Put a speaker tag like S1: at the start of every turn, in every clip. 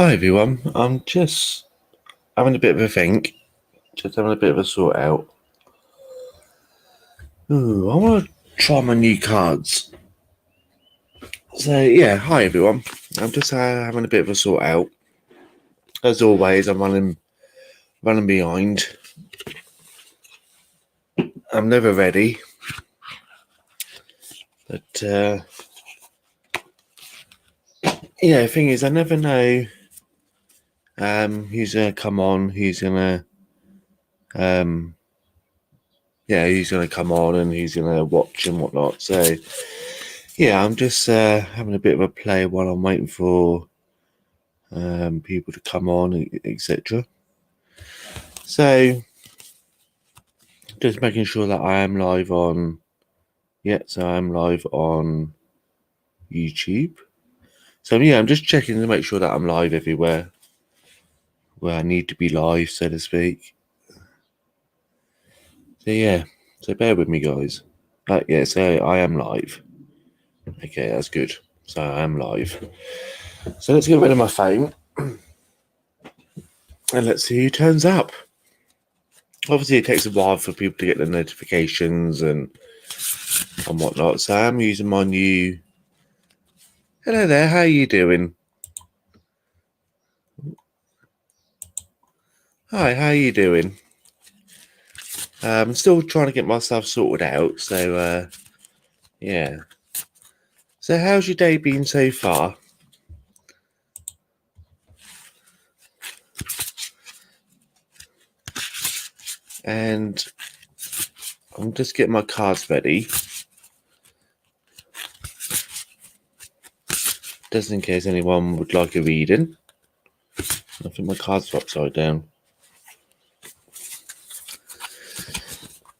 S1: Hi everyone, I'm just having a bit of a think, just having a bit of a sort out. Ooh, I want to try my new cards. So yeah, hi everyone, I'm just having a bit of a sort out. As always, I'm running behind. I'm never ready, but yeah, the thing is, I never know who's gonna come on, who's gonna who's gonna come on and who's gonna watch and whatnot. So yeah, I'm just having a bit of a play while I'm waiting for people to come on, etc. So just making sure that I am live on. So I'm live on YouTube. So yeah, I'm just checking to make sure that I'm live everywhere where I need to be live, so to speak. So yeah, so bear with me, guys. So I am live. Okay, that's good. So I am live. So let's get rid of my phone and let's see who turns up. Obviously, it takes a while for people to get the notifications and whatnot. So I'm using my new. Hello there. How are you doing? Hi. How are you doing? I'm still trying to get myself sorted out. So yeah. So how's your day been so far? And I'm just getting my cards ready, just in case anyone would like a reading. I think my cards are upside down.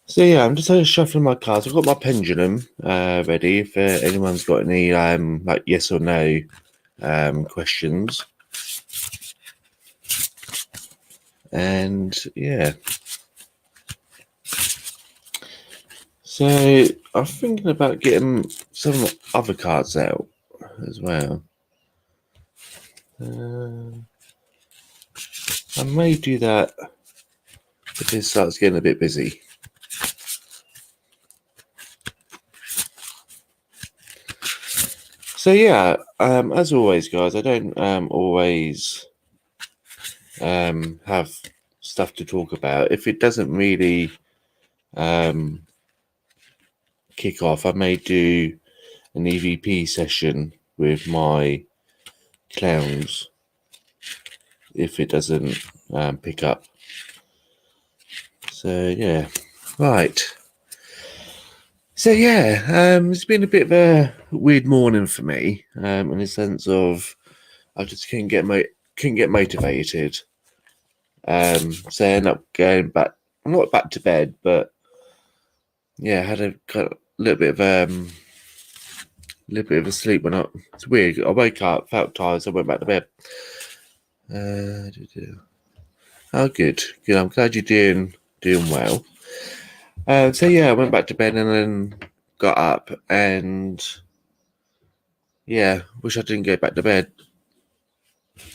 S1: So yeah, I'm just shuffling my cards. I've got my pendulum ready if anyone's got any like yes or no questions. And yeah. So I'm thinking about getting some other cards out as well. I may do that if it starts getting a bit busy. So yeah, as always, guys, I don't always have stuff to talk about. If it doesn't really kick off, I may do an EVP session with my clowns if it doesn't pick up. So yeah, right. So yeah, it's been a bit of a weird morning for me, in the sense of I just couldn't get motivated. So I ended up going back, not back to bed, but yeah, I had a little bit of a sleep when it's weird. I woke up, felt tired, so I went back to bed. Oh, good. I'm glad you're doing well. So yeah, I went back to bed and then got up and yeah, wish I didn't go back to bed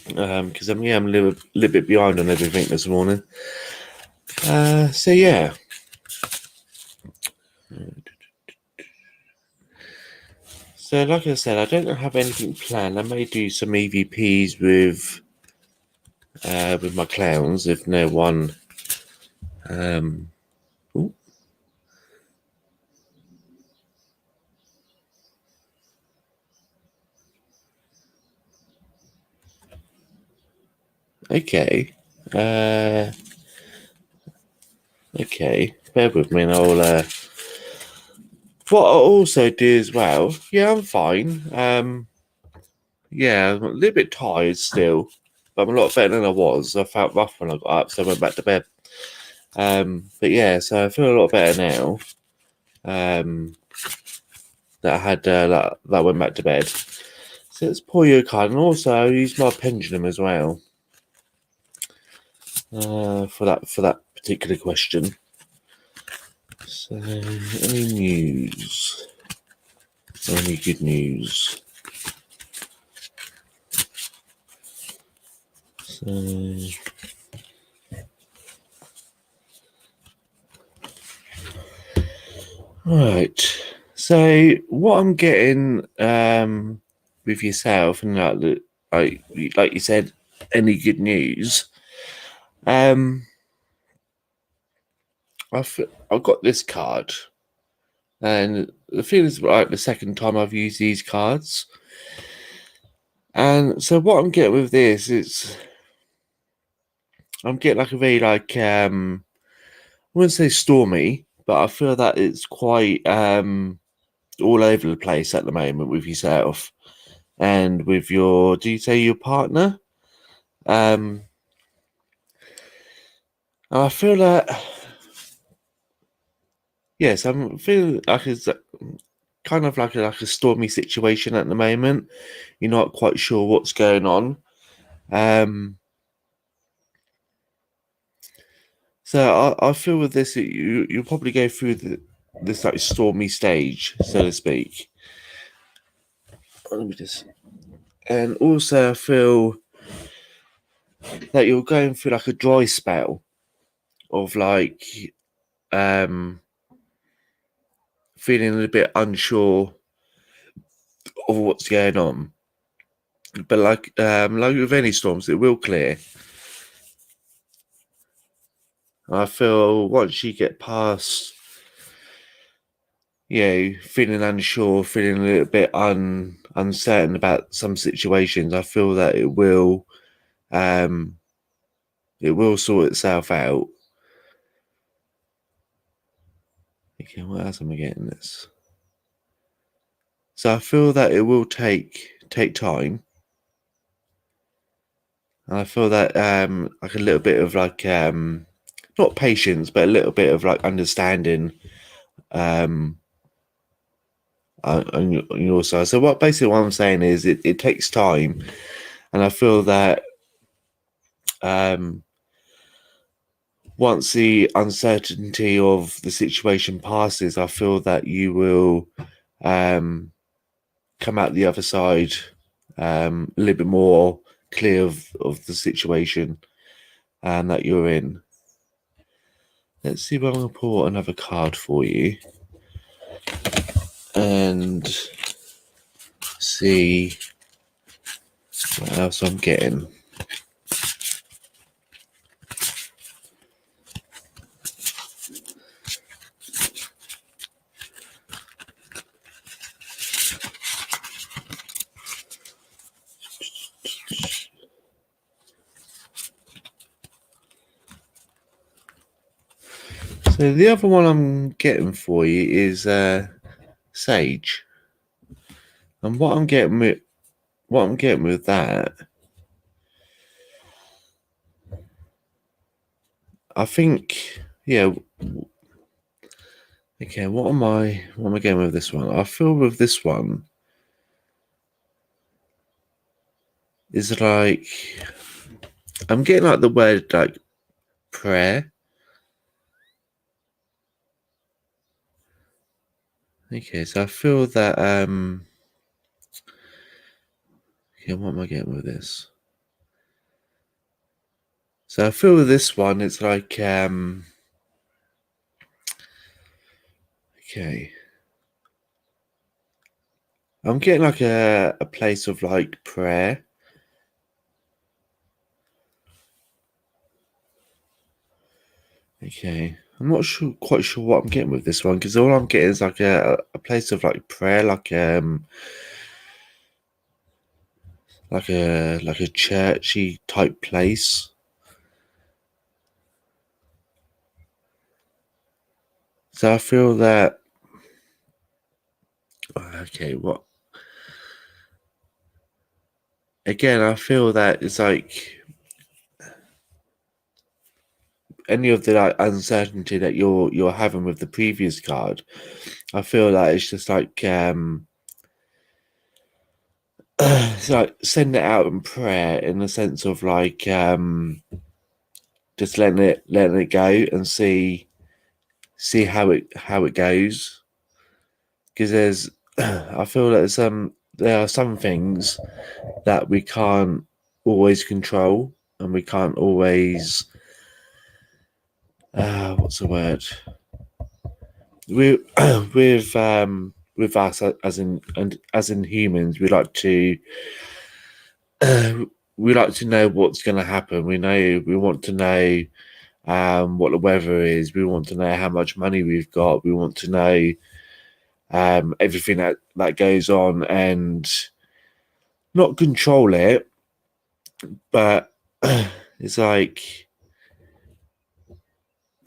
S1: because I'm a little bit behind on everything this morning. So yeah. So like I said, I don't have anything planned. I may do some EVPs with my clowns if no one. Okay. Okay. Bear with me, and I'll. What I'll also do as well. Yeah, I'm fine. Yeah, I'm a little bit tired still, but I'm a lot better than I was. I felt rough when I got up, so I went back to bed. But yeah, so I feel a lot better now. That I had that went back to bed. So let's pull you a card, and also I'll use my pendulum as well for that particular question. So, any news? Any good news? Right. So what I'm getting with yourself, and like you said, any good news? I've got this card, and the feeling is like the second time I've used these cards. And so what I'm getting with this is I'm getting like a very I wouldn't say stormy, but I feel that it's quite all over the place at the moment with yourself and with your, do you say your partner? And I feel that, yes, I'm feeling like it's kind of like a stormy situation at the moment. You're not quite sure what's going on. So I feel with this, you'll probably go through this like stormy stage, so to speak. Let me just, and also I feel that you're going through like a dry spell of like feeling a little bit unsure of what's going on. But like with any storms, it will clear. I feel once you get past, feeling unsure, feeling a little bit uncertain about some situations, I feel that it will sort itself out. Okay, what else am I getting this? So I feel that it will take time. And I feel that like a little bit of like not patience, but a little bit of like understanding on your side. So what I'm saying is it takes time, and I feel that once the uncertainty of the situation passes, I feel that you will come out the other side a little bit more clear of the situation that you're in. Let's see if I'm going to pull another card for you and see what else I'm getting. So the other one I'm getting for you is Sage, and what I'm getting with that, I think, okay. What am I getting with this one? I feel with this one is like I'm getting like the word like prayer. Okay, so I feel that okay, what am I getting with this? So I feel with this one, it's like okay. I'm getting like a place of like prayer. Okay. I'm not quite sure what I'm getting with this one, because all I'm getting is like a place of like prayer, like a churchy type place. So I feel that okay, what again, I feel that it's like any of the like uncertainty that you're having with the previous card, I feel like it's just like it's like send it out in prayer, in the sense of like just letting it go and see how it goes, because there's I feel that there are some things that we can't always control. and we can't always what's the word? We with us as in humans, we like to know what's going to happen. We want to know what the weather is. We want to know how much money we've got. We want to know everything that goes on, and not control it, but it's like,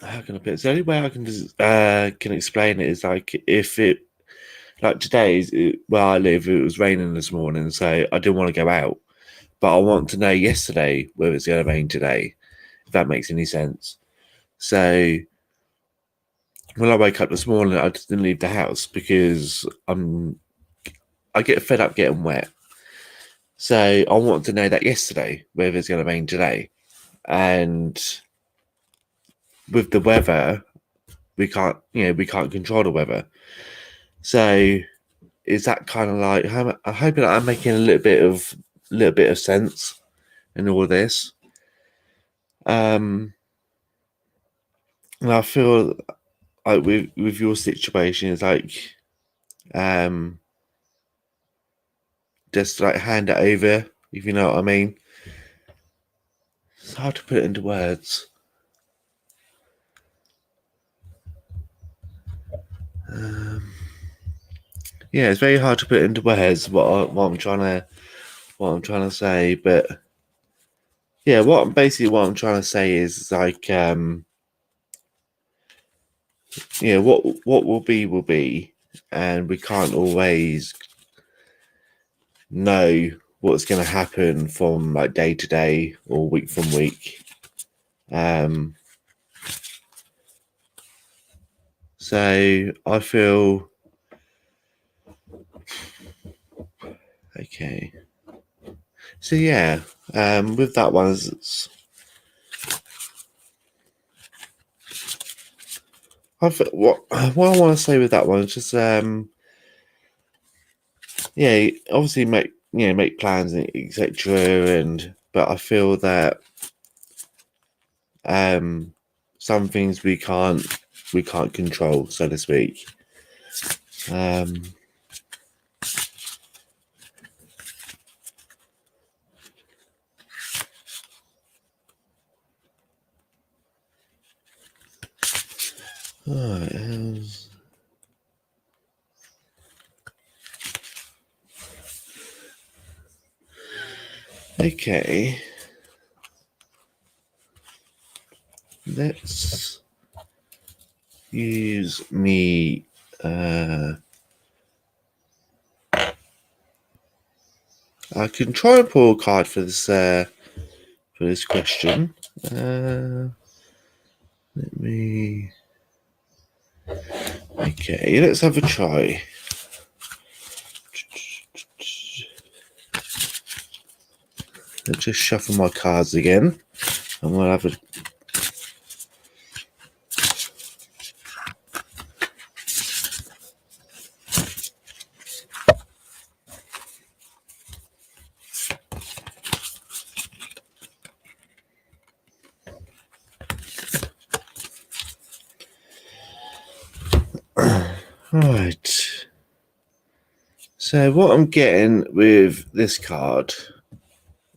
S1: how can I put it? The only way I can explain it is like, if it, like today, where I live, it was raining this morning, so I didn't want to go out, but I want to know yesterday whether it's going to rain today, if that makes any sense. So when I wake up this morning, I just didn't leave the house because I get fed up getting wet. So I want to know that yesterday whether it's going to rain today. And with the weather, we can't control the weather. So is that kind of like, I'm hoping that I'm making a little bit of sense in all of this. And I feel like with your situation, it's like, just like hand it over, if you know what I mean. It's hard to put it into words. Yeah, it's very hard to put into words what I'm trying to say, but yeah, what I'm trying to say is like, what will be, and we can't always know what's going to happen from like day to day or week from week. So I feel okay. So yeah, with that one, what I want to say with that one is just yeah, obviously make plans and etc. But I feel that some things we can't control, so to speak. Okay, let's use me. I can try and pull a card for this question. Let me. Okay, let's have a try. Let's just shuffle my cards again, and we'll have a. Right. So what I'm getting with this card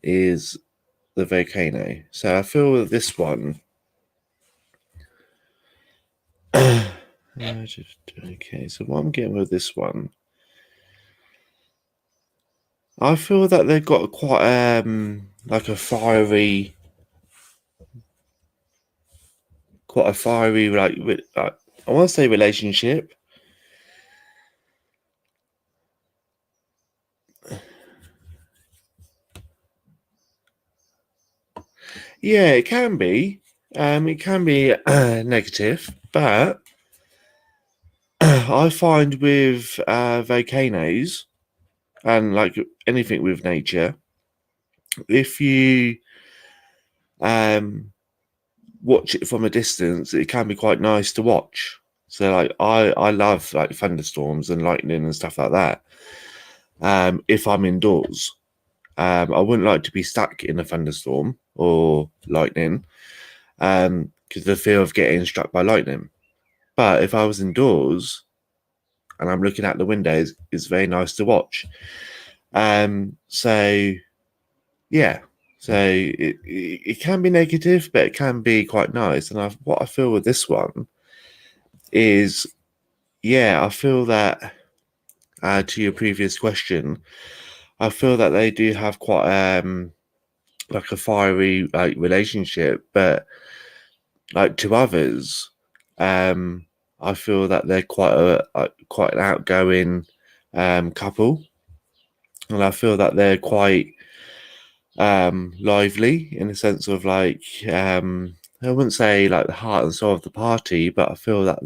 S1: is the volcano. So I feel that this one. Okay, so what I'm getting with this one, I feel that they've got quite like a fiery, like I want to say relationship. Yeah, it can be. It can be negative, but I find with volcanoes and like anything with nature, if you watch it from a distance, it can be quite nice to watch. So like I love like thunderstorms and lightning and stuff like that. If I'm indoors, I wouldn't like to be stuck in a thunderstorm or lightning, because the fear of getting struck by lightning. But if I was indoors and I'm looking out the windows, it's very nice to watch. So yeah, so it can be negative, but it can be quite nice. And what I feel with this one is, yeah, I feel that, to your previous question, I feel that they do have quite like a fiery like relationship, but like to others, I feel that they're quite an outgoing couple, and I feel that they're quite lively in the sense of like, I wouldn't say like the heart and soul of the party, but I feel that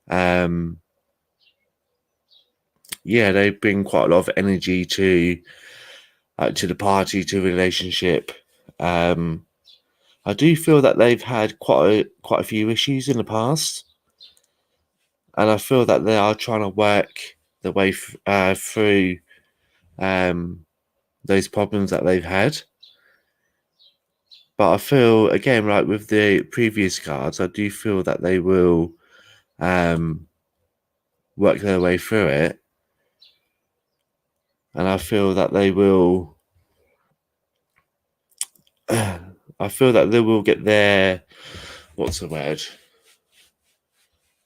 S1: um they bring quite a lot of energy to the party, to the relationship. I do feel that they've had quite a few issues in the past, and I feel that they are trying to work their way through those problems that they've had. But I feel, again, like with the previous cards, I do feel that they will work their way through it, and I feel that they will. I feel that they will get their, what's the word?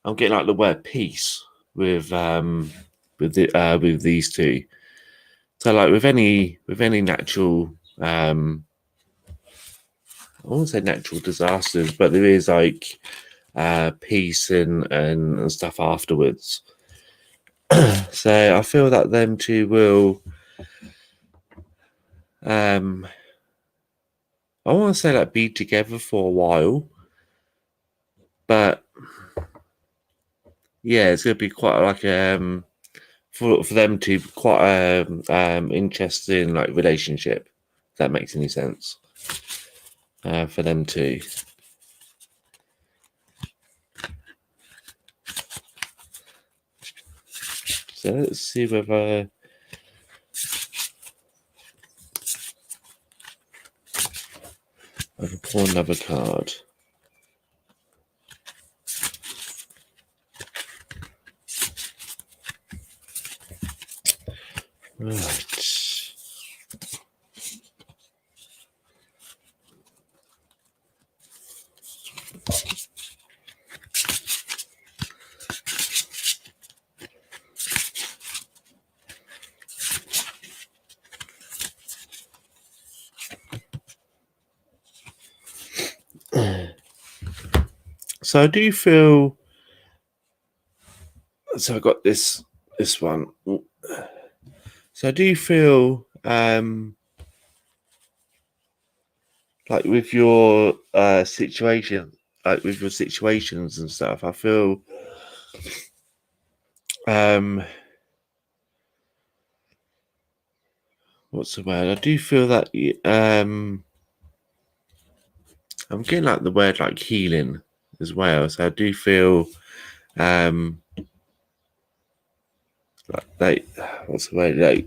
S1: I'm getting like the word peace with with these two. So like with any natural, I won't say natural disasters, but there is like peace and stuff afterwards. So I feel that them two will, I want to say like be together for a while, but yeah, it's gonna be quite like for them to quite interesting like relationship. If that makes any sense. For them too. So let's see whether I can pull another card. Right. So I do feel. So I got this one. So I do feel like with your situation, like with your situations and stuff. I feel what's the word? I do feel that I'm getting like the word like healing as well. So I do feel like what's the word? Like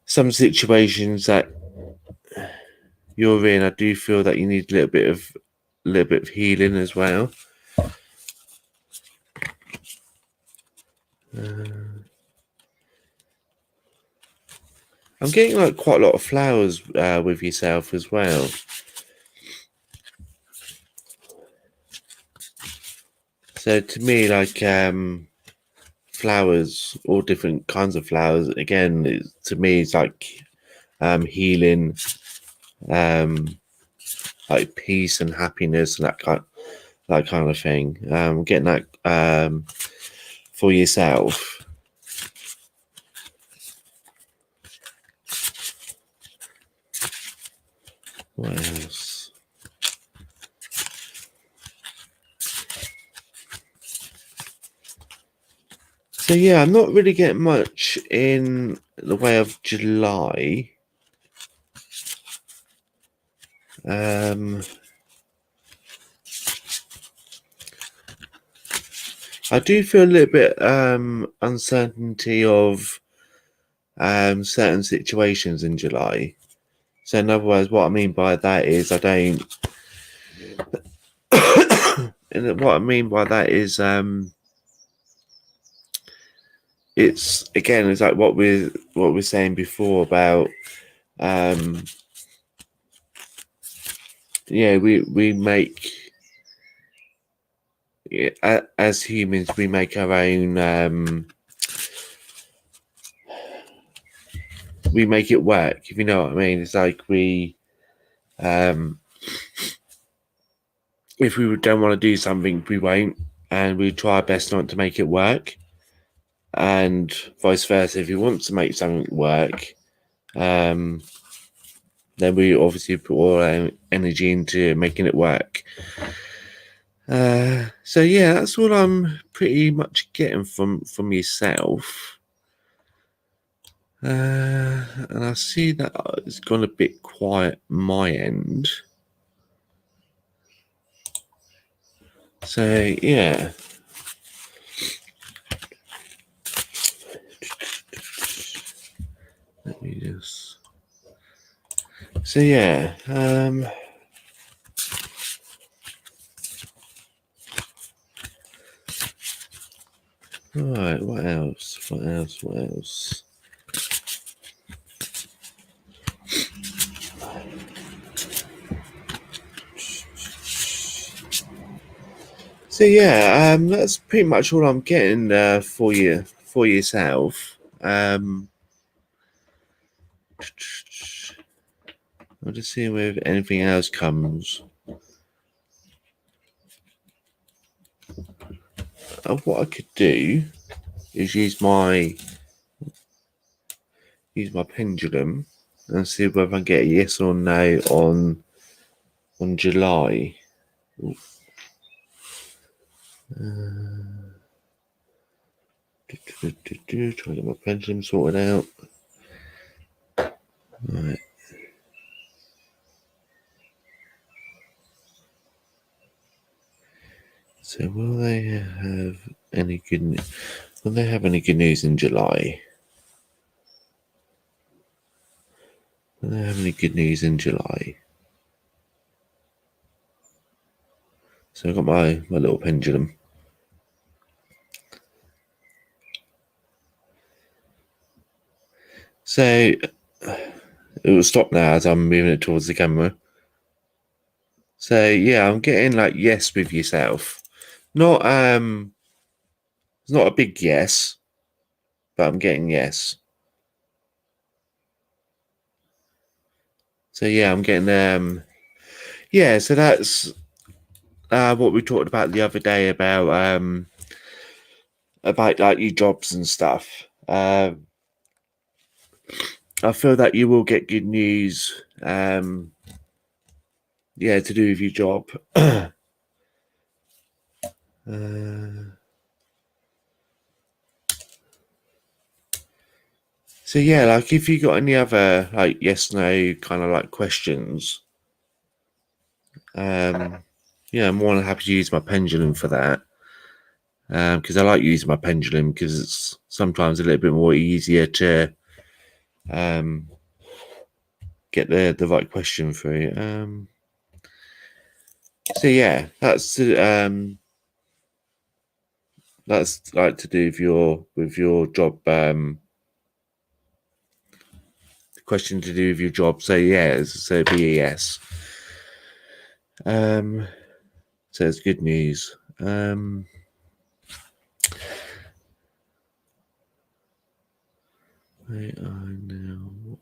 S1: some situations that you're in, I do feel that you need a little bit of healing as well. I'm getting like quite a lot of flowers with yourself as well. So to me, like flowers, all different kinds of flowers. Again, to me, it's like healing, like peace and happiness and that kind of thing. Getting that for yourself. What else? So yeah, I'm not really getting much in the way of July. I do feel a little bit uncertainty of certain situations in July. So in other words, what I mean by that is what I mean by that is it's again, it's like what we're saying before about we make, as humans, we make our own, we make it work, if you know what I mean. It's like we if we don't want to do something, we won't, and we try our best not to make it work. And vice versa, if we want to make something work, then we obviously put all our energy into making it work. So yeah, that's what I'm pretty much getting from yourself. And I see that it's gone a bit quiet my end. So yeah. Let me just. So yeah. Right. What else? What else? What else? So yeah, that's pretty much all I'm getting for yourself. I'm just seeing if anything else comes. What I could do is use my pendulum and see whether I can get a yes or no on July. Try to get my pendulum sorted out. Right. So will they have any good news? Will they have any good news in July? Will they have any good news in July? So I've got my little pendulum. So it will stop now as I'm moving it towards the camera. So yeah, I'm getting like yes with yourself. Not it's not a big yes, but I'm getting yes. So yeah, I'm getting yeah, so that's what we talked about the other day about like your jobs and stuff. I feel that you will get good news yeah, to do with your job. So yeah, like if you got any other like yes no kind of like questions, yeah, I'm more than happy to use my pendulum for that. Because I like using my pendulum because it's sometimes a little bit more easier to get the right question through. So yeah, that's like to do with your job. Question to do with your job. So yeah, so be a yes. So it's good news. They are now.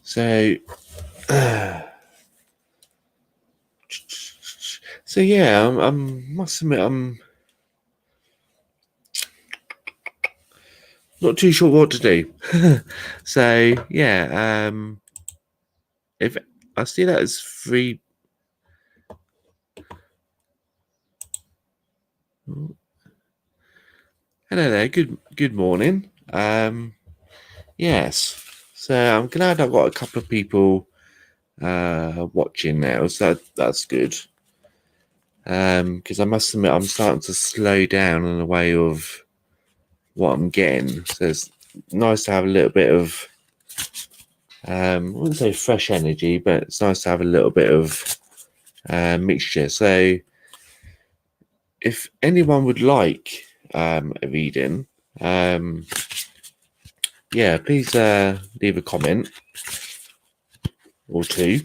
S1: So, so yeah, must admit, I'm not too sure what to do. So yeah, if I see that as free. Hello there. Good morning. Yes. So I'm glad I've got a couple of people watching now, so that's good. Because I must admit, I'm starting to slow down in the way of what I'm getting. So it's nice to have a little bit of, I wouldn't say fresh energy, but it's nice to have a little bit of mixture. So if anyone would like a reading, yeah, please leave a comment or two.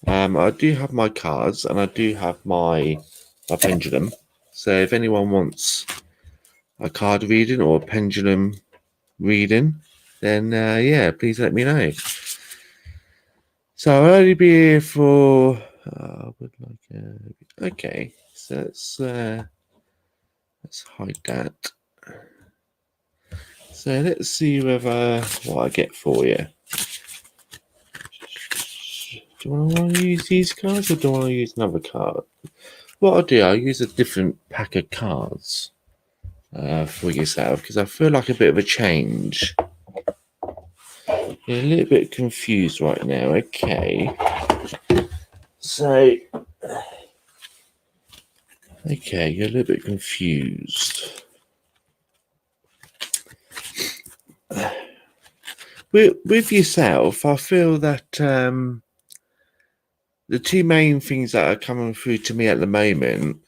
S1: I do have my cards and I do have my pendulum. So if anyone wants a card reading or a pendulum reading, then yeah, please let me know. So I'll only be here for okay, so let's hide that. So let's see whether what I get for you. Do I want to use these cards or do I want to use another card? What I'll do, I'll use a different pack of cards for yourself because I feel like a bit of a change. You're a little bit confused right now. Okay. So, okay, you're a little bit confused. With yourself, I feel that the two main things that are coming through to me at the moment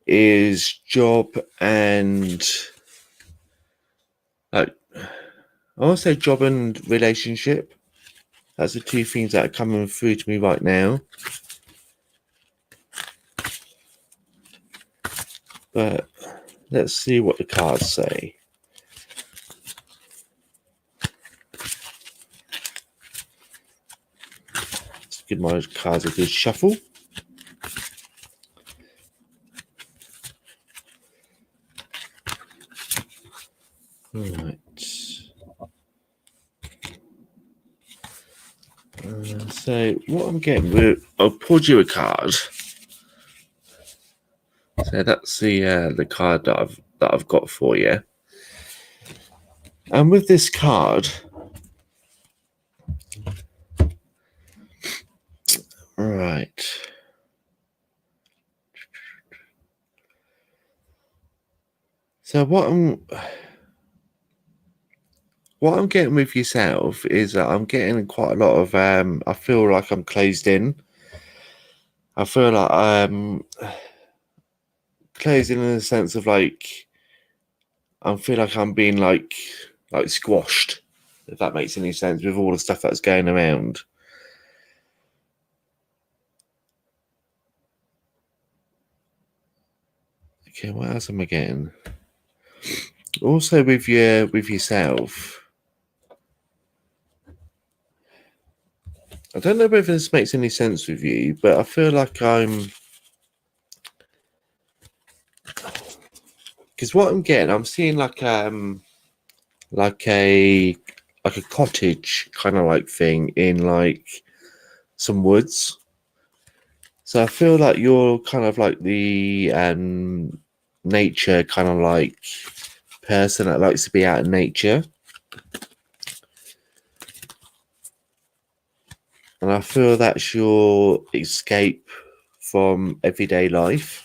S1: is job and I want to say job and relationship. That's the two things that are coming through to me right now. But let's see what the cards say. Let's give my cards a good shuffle. Right. So what I'm getting, I'll pulled you a card. So that's the card that I've got for you. And with this card, right. So what I'm getting with yourself is that I'm getting quite a lot of I feel like I'm closed in. I feel like I'm closed in the sense of like I feel like I'm being like squashed, if that makes any sense, with all the stuff that's going around. Okay, what else am I getting? Also with yourself. I don't know whether this makes any sense with you, but I feel like I'm because what I'm getting, I'm seeing like a cottage kind of like thing in like some woods. So I feel like you're kind of like the nature kind of like person that likes to be out in nature. And I feel that's your escape from everyday life.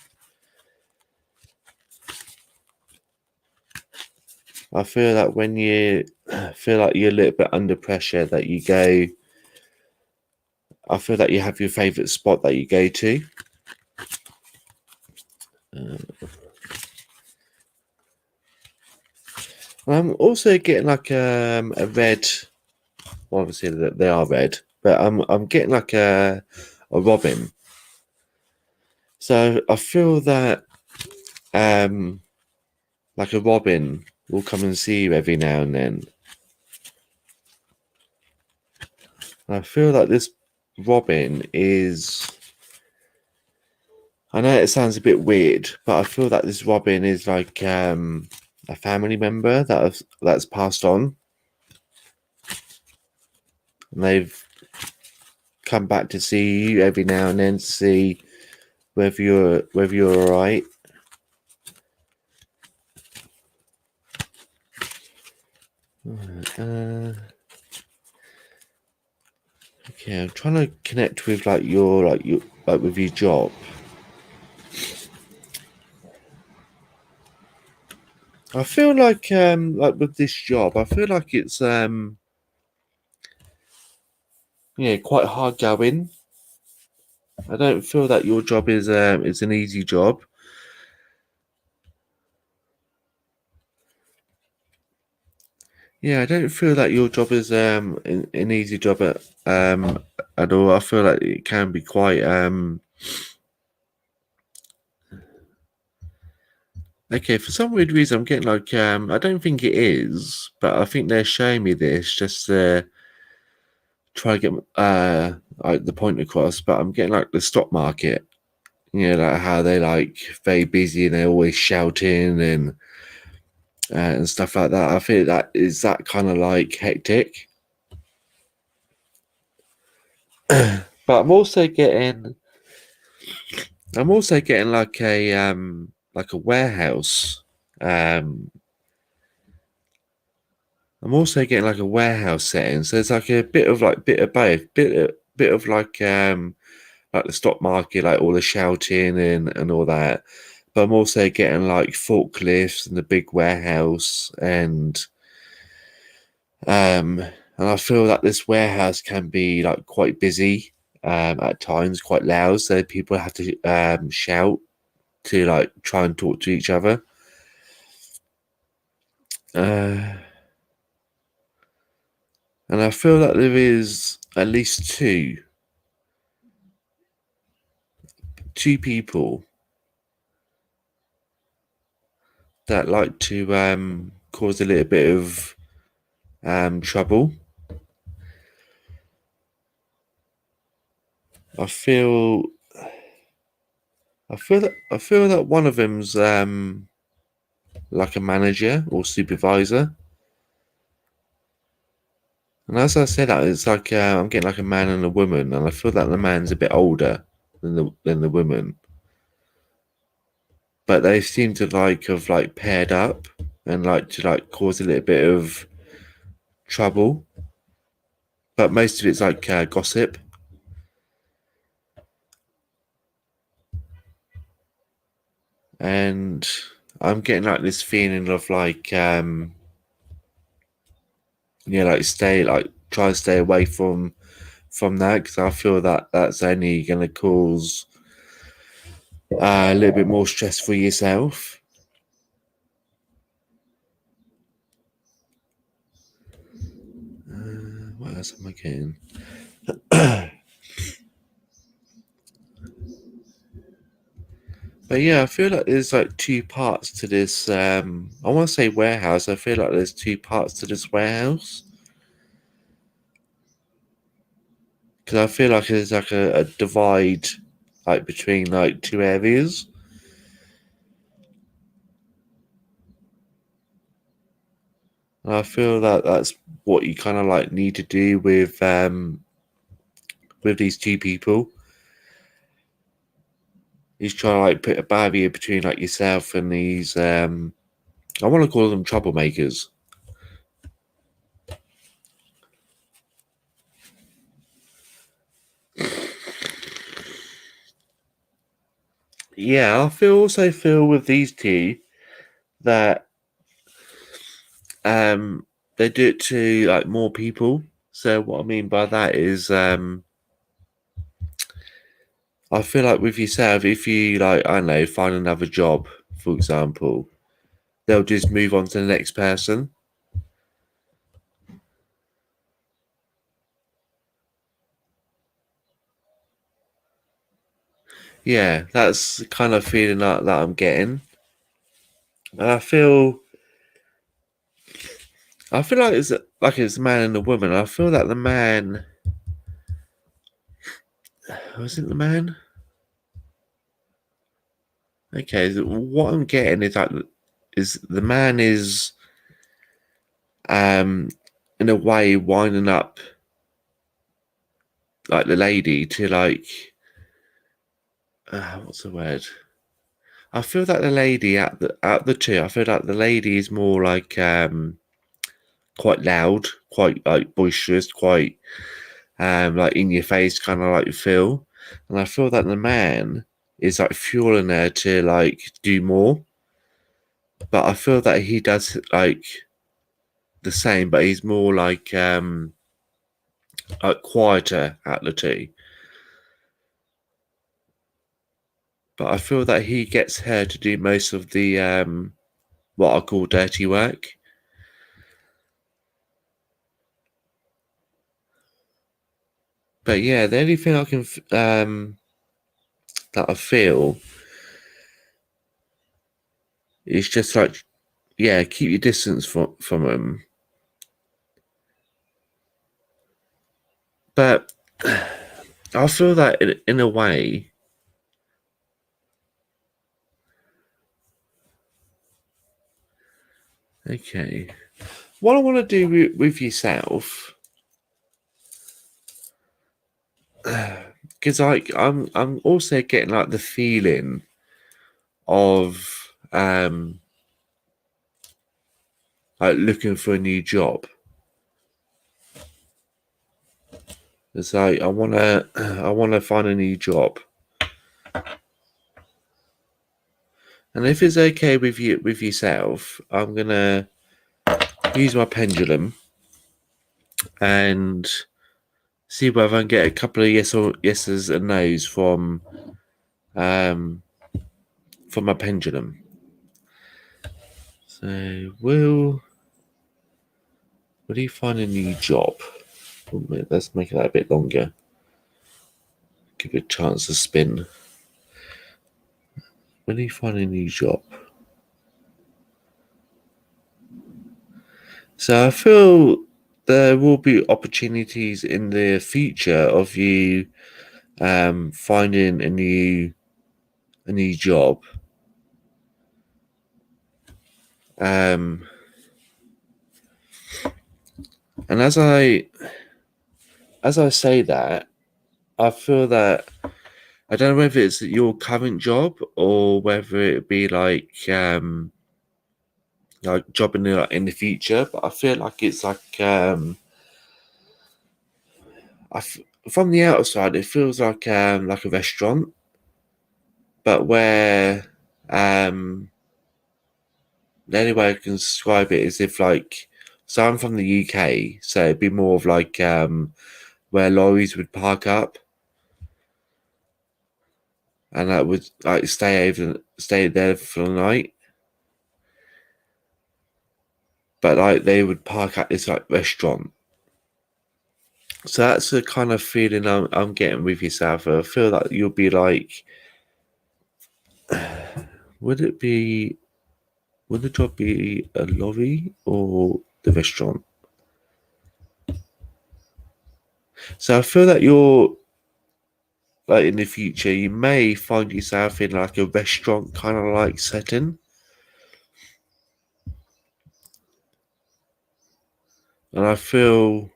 S1: I feel that when you feel like you're a little bit under pressure, that you go, I feel that you have your favourite spot that you go to. I'm also getting like a red. Well, obviously they are red, but I'm getting like a robin. So I feel that like a robin will come and see you every now and then. And I feel like this robin is. I know it sounds a bit weird, but I feel that this robin is like a family member that's passed on, and they've come back to see you every now and then to see whether you're all right. Yeah, I'm trying to connect with like with your job. I feel like with this job, I feel like it's yeah, quite hard going. I don't feel that your job is an easy job. Yeah, I don't feel that your job is an easy job at all. I feel like it can be quite okay, for some weird reason I'm getting like I don't think it is, but I think they're showing me this just to try to get like the point across, but I'm getting like the stock market. You know, like how they like very busy and they're always shouting and stuff like that. I feel that is that kind of like hectic. But I'm also getting like a warehouse. Um I'm also getting like a warehouse setting. So it's like a bit of both. Bit of like the stock market, like all the shouting and all that. But I'm also getting like forklifts and the big warehouse um and I feel that this warehouse can be like quite busy at times, quite loud, so people have to shout to like try and talk to each other. Uh, and I feel that there is at least two people that like to cause a little bit of trouble. I feel I feel that one of them's like a manager or supervisor. And as I said that, it's like I'm getting like a man and a woman, and I feel that the man's a bit older than the woman. But they seem to like have like paired up and like to like cause a little bit of trouble. But most of it's like gossip, and I'm getting like this feeling of like yeah, like stay like try to stay away from that because I feel that that's only going to cause a little bit more stress for yourself. What else am I getting? But yeah, I feel like there's like two parts to this. I want to say warehouse. I feel like there's two parts to this warehouse because I feel like there's like a divide like between like two areas. And I feel that that's what you kind of like need to do with these two people. He's trying to like put a barrier between like yourself and these I want to call them troublemakers. Yeah, also feel with these two that they do it to like more people. So what I mean by that is I feel like with yourself, if you like I don't know, find another job, for example, they'll just move on to the next person. Yeah, that's the kind of feeling that I'm getting. And I feel like it's a man and a woman. I feel that the man was it the man? Okay, what I'm getting is like is the man is um in a way winding up like the lady to like what's the word? I feel that the lady at the two, I feel like the lady is more like quite loud, quite like boisterous, quite like in your face kind of like feel. And I feel that the man is like fueling her to like do more. But I feel that he does like the same, but he's more like quieter at the two. But I feel that he gets her to do most of the what I call dirty work. But yeah, the only thing I can that I feel is just like, yeah, keep your distance from him. But I feel that in a way, okay. What I want to do with yourself, because like I'm also getting like the feeling of like looking for a new job. It's like I wanna find a new job. And if it's okay with you with yourself, I'm gonna use my pendulum and see whether I can get a couple of yeses and nos um from my pendulum. So will he find a new job? Let's make that a bit longer. Give it a chance to spin. Will he find a new job? So I feel there will be opportunities in the future of you finding a new job. And as I say that, I feel that I don't know whether it's your current job or whether it be like job in the future, but I feel like it's like from the outside it feels like a restaurant, but where the only way I can describe it is if like, so I'm from the UK, so it'd be more of like where lorries would park up and I would like stay there for the night. But like they would park at this like restaurant. So that's the kind of feeling I'm getting with yourself. I feel like you'll be like, would the job be a lorry or the restaurant? So I feel that you're like in the future, you may find yourself in like a restaurant kind of like setting. And I feel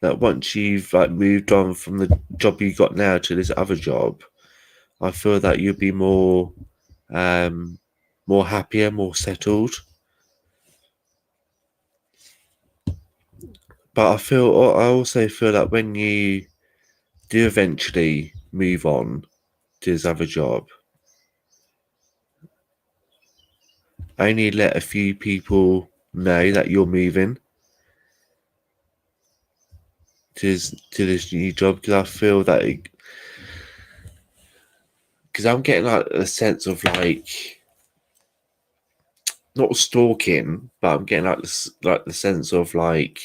S1: that once you've like moved on from the job you got now to this other job, I feel that you'll be um more happier, more settled. But I also feel that when you do eventually move on to this other job, only let a few people know that you're moving to this new job, because I feel that because I'm getting like a sense of like not stalking, but I'm getting like the sense of like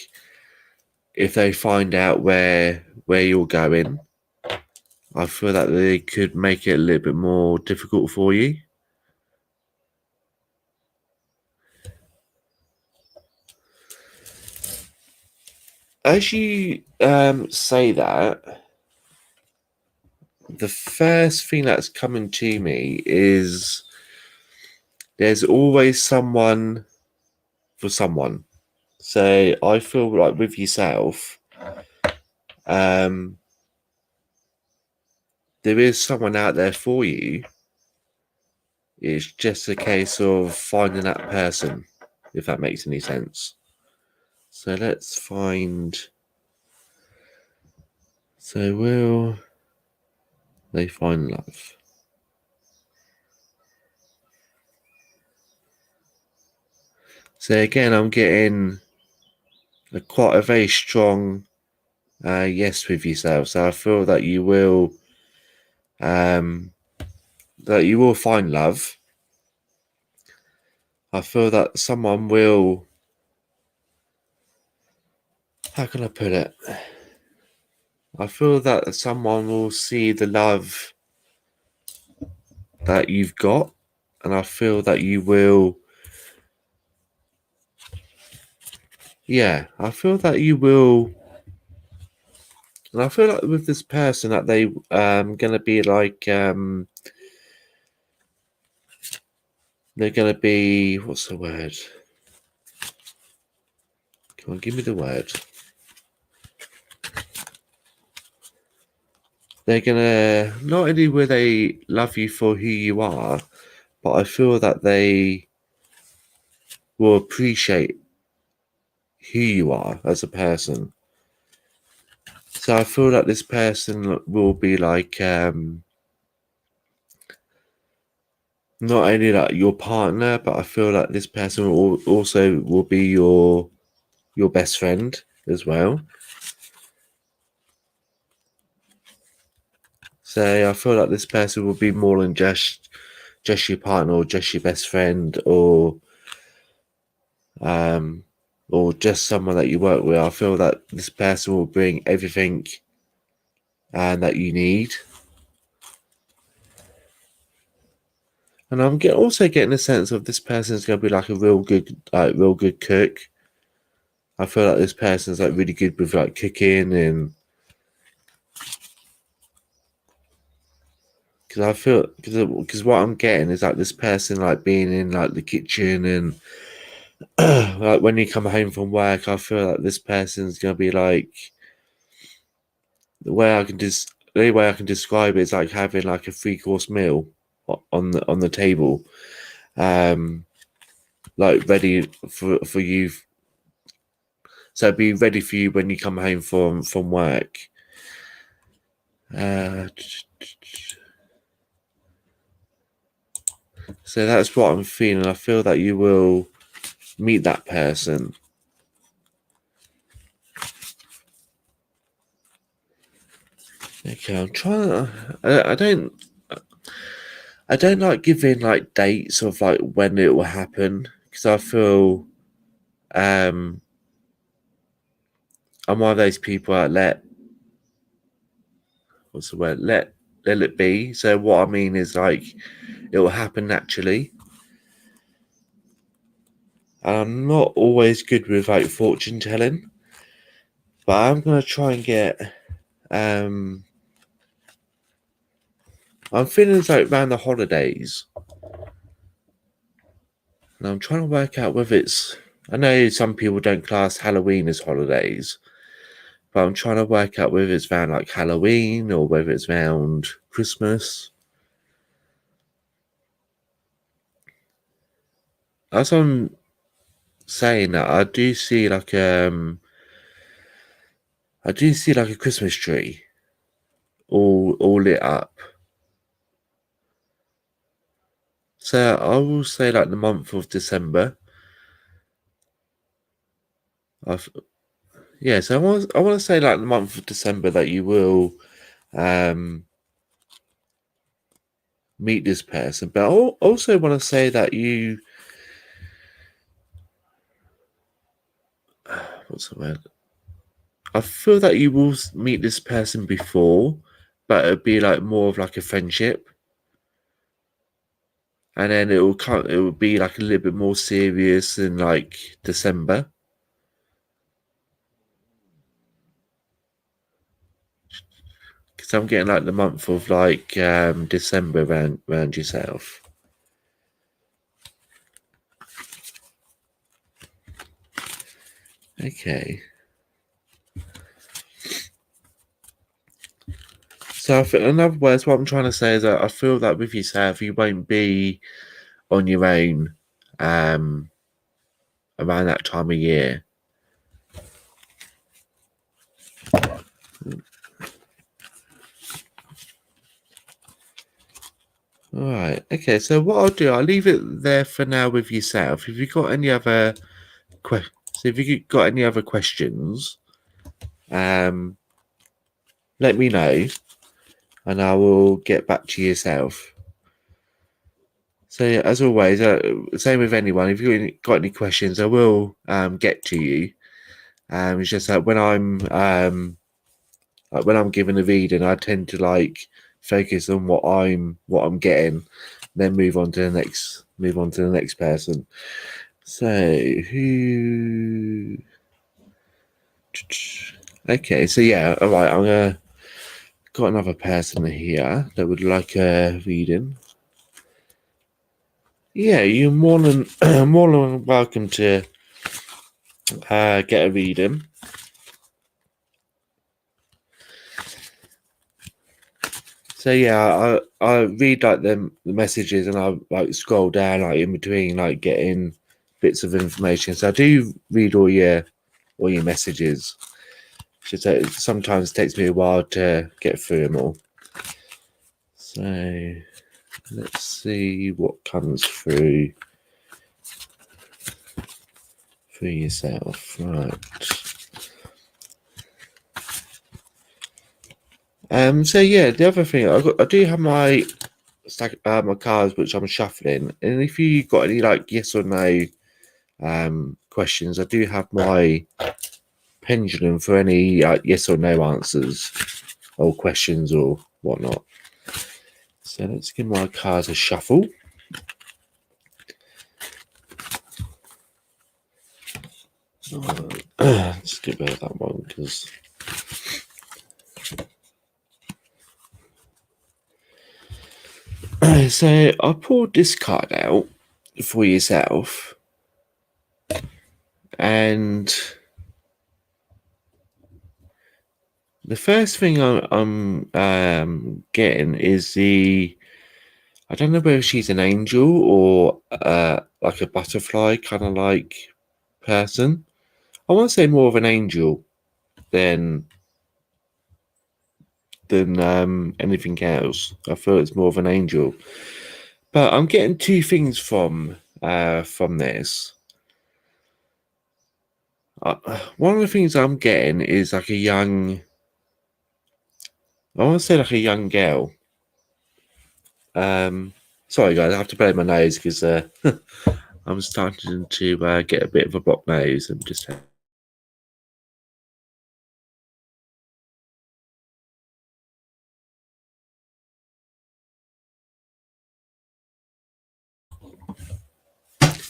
S1: if they find out where you're going, I feel that they could make it a little bit more difficult for you. As you say that, the first thing that's coming to me is there's always someone for someone. So I feel like with yourself, um, there is someone out there for you. It's just a case of finding that person, if that makes any sense. So let's find So will they find love? So again, I'm getting quite a very strong yes with yourself. So I feel that you will find love. I feel that someone will. How can I put it? I feel that someone will see the love that you've got, and I feel that you will. Yeah, I feel that you will. And I feel like with this person that they gonna be like they're gonna be, what's the word? Come on, give me the word. They're gonna, not only will they love you for who you are, but I feel that they will appreciate who you are as a person. So I feel that this person will be like not only like your partner, but I feel like this person will be your best friend as well. So I feel like this person will be more than just your partner or just your best friend or just someone that you work with. I feel that this person will bring everything that you need. And I'm also getting a sense of this person's going to be like a real good cook. I feel like this person's like really good with like cooking, and because I feel because what I'm getting is like this person like being in like the kitchen, and like when you come home from work, I feel like this person's going to be like, the only way I can describe it is like having like a 3-course meal on the table, like ready for you. So be ready for you when you come home from work. So that's what I'm feeling. I feel that you will meet that person. Okay, I'm trying. I don't like giving like dates of like when it will happen, because I feel I'm one of those people that what's the word? Let it be. So what I mean is like it will happen naturally. And I'm not always good with like fortune telling, but I'm gonna try and get I'm feeling it's like around the holidays. And I'm trying to work out whether it's, I know some people don't class Halloween as holidays, but I'm trying to work out whether it's around like Halloween or whether it's around Christmas. As I'm saying that, I do see like a Christmas tree all lit up. So I will say like the month of December. I've, yeah, so I want to say like the month of December that you will meet this person, but I also want to say that you, what's the word? I feel that you will meet this person before, but it'll be like more of like a friendship, and then it will come. It will be like a little bit more serious in like December. Because I'm getting like the month of like December around yourself. Okay. So in other words, what I'm trying to say is that I feel that with yourself, you won't be on your own around that time of year. All right. Okay. So what I'll do, I'll leave it there for now with yourself. If you've got any other questions, um, let me know, and I will get back to yourself. So yeah, as always, same with anyone. If you've got any questions, I will get to you. It's just that when I'm giving a reading, I tend to focus on what I'm getting, then move on to the next person. So who? Okay, so yeah, all right. Got another person here that would like a reading. Yeah, you're more than more than welcome to get a reading. So yeah, I read the messages, and I scroll down in between getting bits of information. So I do read all your messages. Sometimes it takes me a while to get through them all. So let's see what comes through for yourself. Right. So yeah, the other thing I do have my my cards which I'm shuffling, and if you got any yes or no questions, I do have my pendulum for any yes or no answers or questions or whatnot. So let's give my cards a shuffle. Let's get rid of that one because. So I pulled this card out for yourself, and the first thing I'm getting is I don't know whether she's an angel or like a butterfly kind of person. I want to say more of an angel than anything else. I feel it's more of an angel. But I'm getting two things from this. One of the things I'm getting is I want to say a young girl. Sorry guys, I have to blow my nose because I'm starting to get a bit of a blocked nose. I'm just.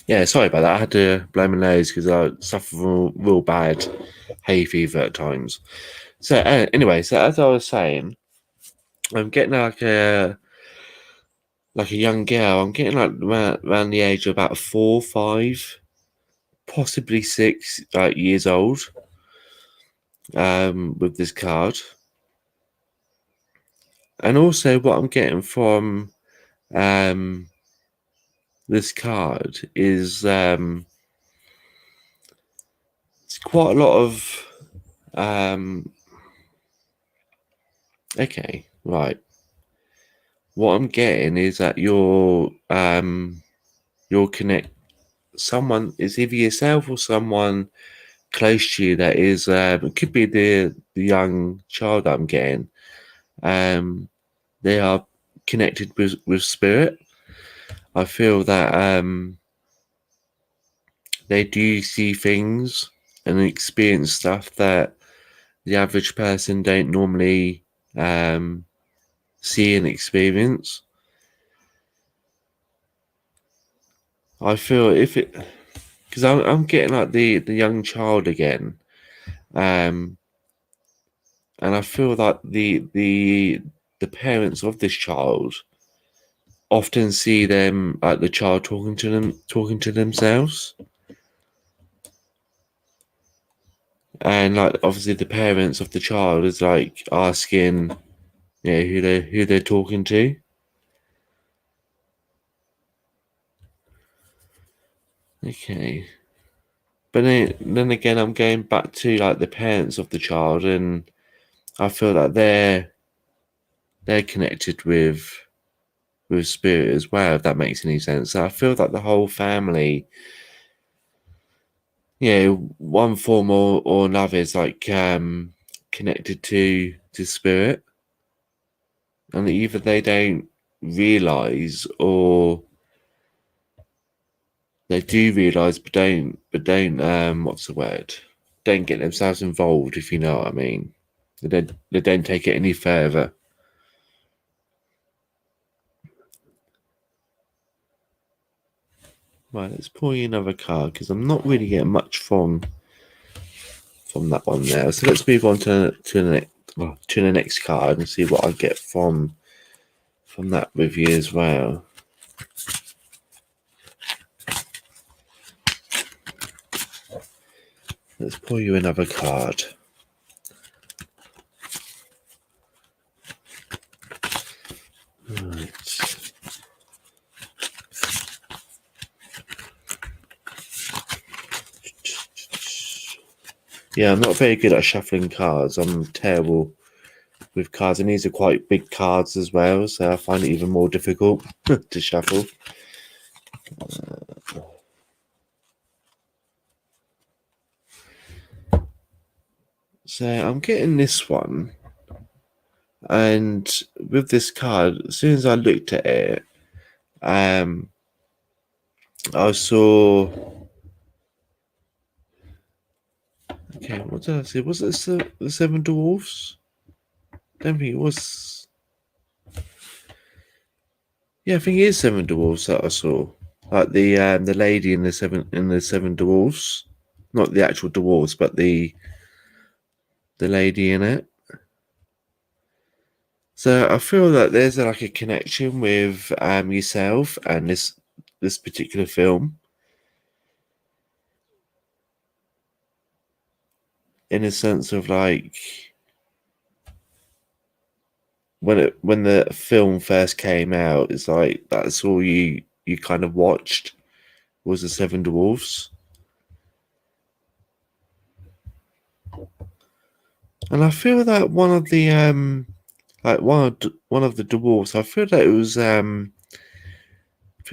S1: Yeah, sorry about that. I had to blow my nose because I suffer from real bad hay fever at times. So anyway, so as I was saying, I'm getting like a young girl. I'm getting around the age of about 4, 5, possibly 6 years old. With this card, and also what I'm getting from this card is it's quite a lot of okay, right. What I'm getting is that you're connect someone is either yourself or someone close to you that is it could be the young child that I'm getting. They are connected with spirit. I feel that they do see things and experience stuff that the average person don't normally see and experience. I feel because I'm getting the young child again, and I feel like the parents of this child often see them the child talking to themselves, and obviously the parents of the child is asking who they're talking to. Okay. But then again, I'm going back to the parents of the child, and I feel that they're connected with with spirit as well, if that makes any sense. So I feel like the whole family, one form or another is like connected to spirit, and either they don't realize or they do realize but don't what's the word? Don't get themselves involved, if you know what I mean. They don't take it any further. Right, let's pull you another card because I'm not really getting much from that one there. So let's move on to the next card and see what I get from that review as well. Let's pull you another card. Right. Yeah, I'm not very good at shuffling cards. I'm terrible with cards, and these are quite big cards as well, so I find it even more difficult to shuffle. So I'm getting this one, and with this card, as soon as I looked at it, I saw. Okay, what did I say? Was it the Seven Dwarfs? I don't think it was. Yeah, I think it is Seven Dwarfs that I saw. Like the lady in the seven dwarfs, not the actual dwarfs, but the lady in it. So I feel that there's like a connection with yourself and this particular film, in a sense of like when the film first came out, it's like that's all you kind of watched was the Seven Dwarfs. And I feel that one of the like one of the dwarfs, I feel that it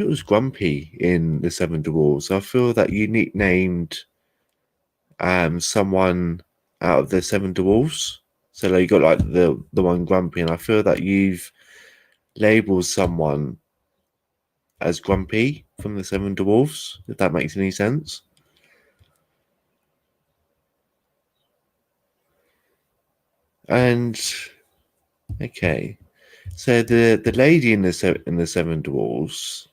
S1: was Grumpy in the Seven Dwarfs. I feel that you nicknamed someone out of the Seven Dwarfs. So like, you got like the one Grumpy, and I feel that you've labelled someone as Grumpy from the Seven Dwarfs, if that makes any sense. And okay, so the lady in the Seven Dwarfs.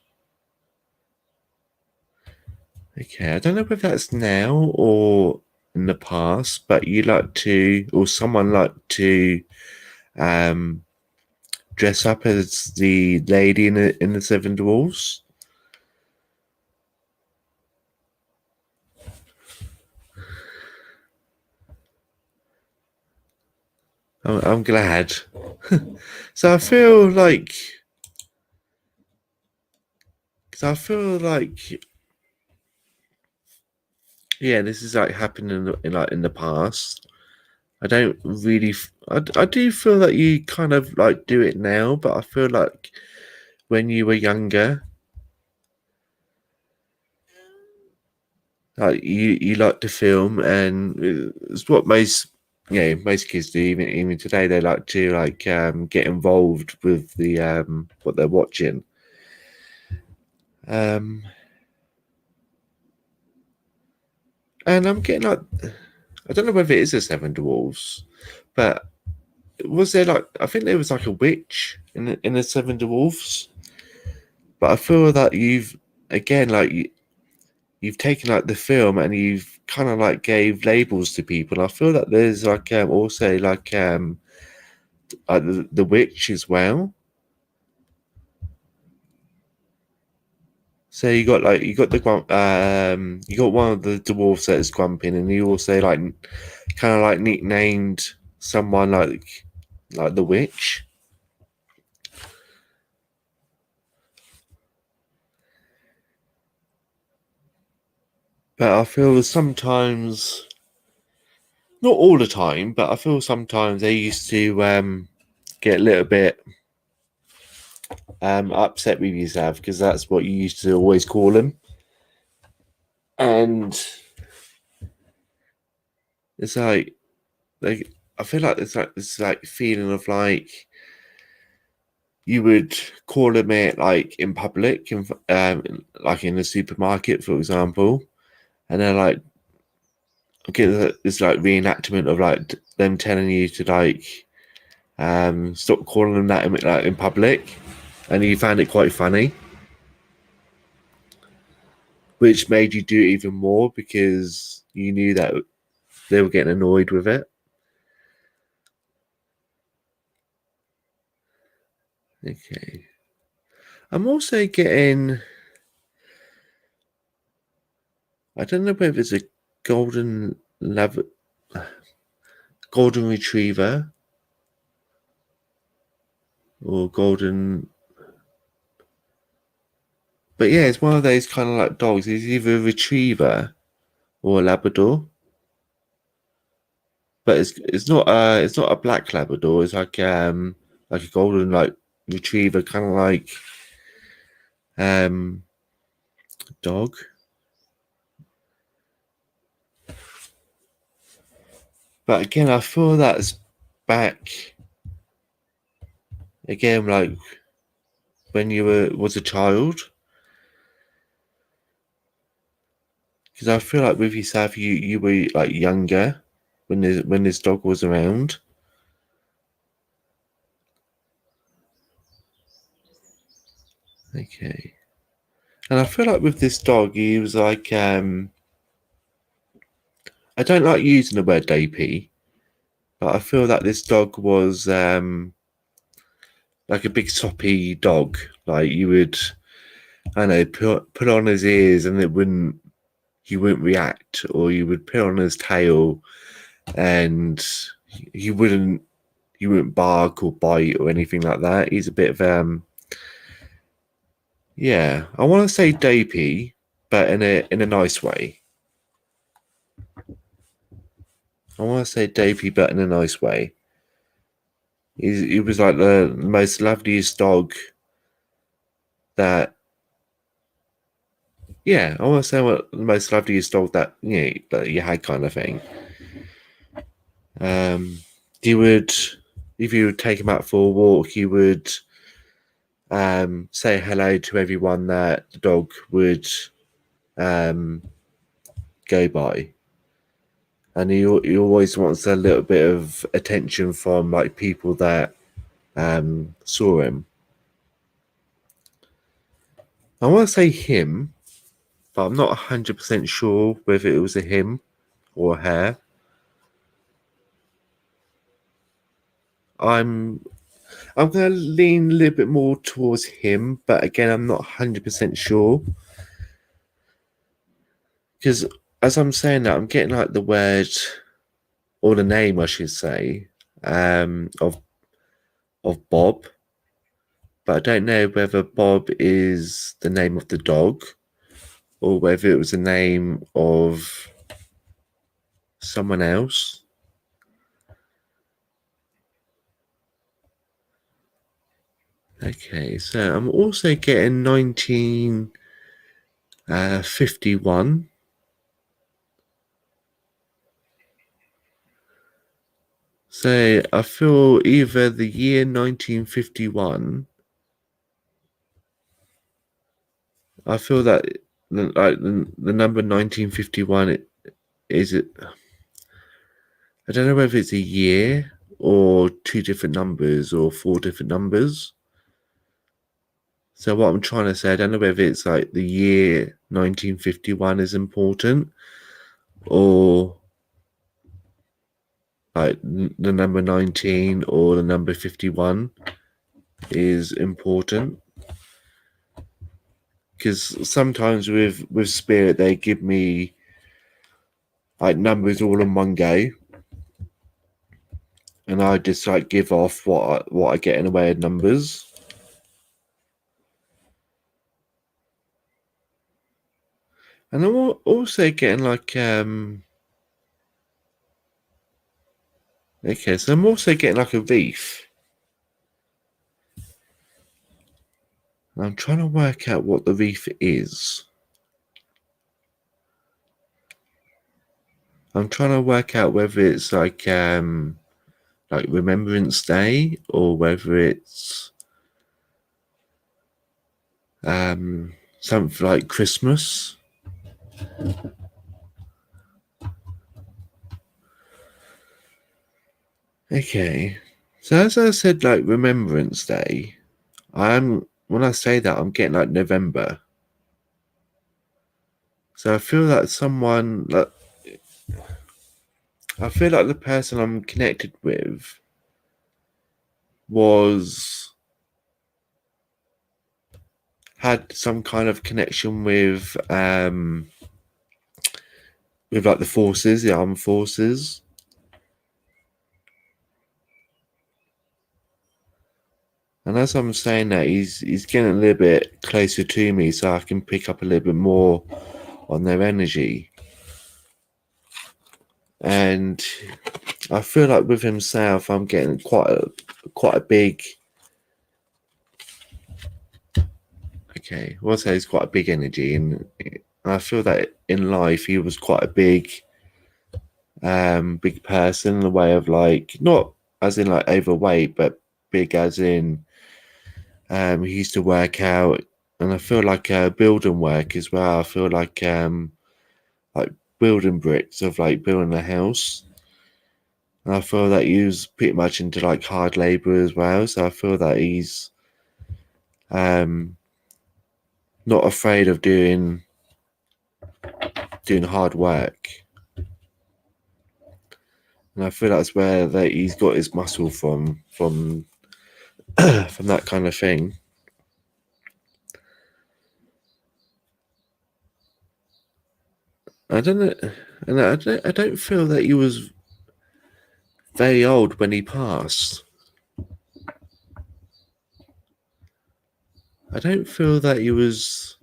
S1: Okay, I don't know if that's now or in the past, but you like to, or someone like to, um, dress up as the lady in the Seven Dwarfs. I'm glad. So I feel like, yeah, this is like happening in the past. I don't really, I do feel that you kind of like do it now, but I feel like when you were younger, like you like to film, and it's what most kids do. Even today, they like to get involved with the what they're watching. Um, and I'm getting like, I don't know whether it is a Seven Dwarfs, but was there like, I think there was like a witch in the Seven Dwarfs, but I feel that you've again you've taken like the film and you've kind of like gave labels to people. I feel that there's like also like the witch as well. So you got you got one of the dwarfs that is grumping, and you also like kind of like nicknamed someone like the witch. But I feel sometimes, not all the time, but I feel sometimes they used to get a little bit upset with yourself because that's what you used to always call him. And it's like I feel like it's like this like feeling of like you would call him it like in public, like in a supermarket, for example, and then like get this like reenactment of like them telling you to like stop calling them that in public, and you found it quite funny, which made you do it even more because you knew that they were getting annoyed with it. Okay. I'm also getting, I don't know whether it's a golden lab, golden retriever or golden, but yeah, it's one of those kind of like dogs. It's either a retriever or a Labrador, but it's not a black Labrador. It's like a golden like retriever, kind of like um dog. But again, I feel that's back again, like when you was a child, because I feel like with yourself, you were like younger when this dog was around. Okay, and I feel like with this dog, he was like I don't like using the word dopey, but I feel that this dog was like a big soppy dog. Like you would, I don't know, put on his ears and he wouldn't react, or you would put on his tail and he wouldn't bark or bite or anything like that. He's a bit of yeah, I want to say dopey, but in a nice way. I want to say dopey, but in a nice way. He was like the most loveliest dog that. Yeah, I want to say what the most loveliest dog that that you had, kind of thing. Um, you would, if you would take him out for a walk, you would say hello to everyone that the dog would um, go by, and he always wants a little bit of attention from like people that saw him. I want to say him, but I'm not 100% sure whether it was a him or a her. I'm I'm gonna lean a little bit more towards him, but again, I'm not 100% sure because as I'm saying that, I'm getting like the word or the name, I should say, of Bob, but I don't know whether Bob is the name of the dog or whether it was the name of someone else. Okay, so I'm also getting 1951. So I feel either the year 1951. I feel that the number 1951 is it. I don't know whether it's a year or two different numbers or four different numbers. So what I'm trying to say, I don't know whether it's like the year 1951 is important or like the number 19 or the number 51 is important. Because sometimes with spirit they give me like numbers all in one go, and I just like give off what I get in the way of numbers. And I'm also getting like okay, so I'm also getting like a reef. I'm trying to work out what the reef is. I'm trying to work out whether it's like Remembrance Day or whether it's something like Christmas. Okay. So as I said, like Remembrance Day, when I say that I'm getting like November. So I feel like I feel like the person I'm connected with was had some kind of connection with like the forces, the armed forces. And as I'm saying that, he's getting a little bit closer to me, so I can pick up a little bit more on their energy. And I feel like with himself, I'm getting quite a big. Okay, well, I'll say it's quite a big energy, and I feel that in life he was quite a big person in the way of like not as in like overweight, but big as in he used to work out, and I feel like building work as well. I feel like building bricks of like building a house. And I feel that he was pretty much into like hard labor as well. So I feel that he's um not afraid of doing hard work. And I feel that's where that he's got his muscle from from that kind of thing. I don't know, and I don't feel that he was very old when he passed. I don't feel that he was,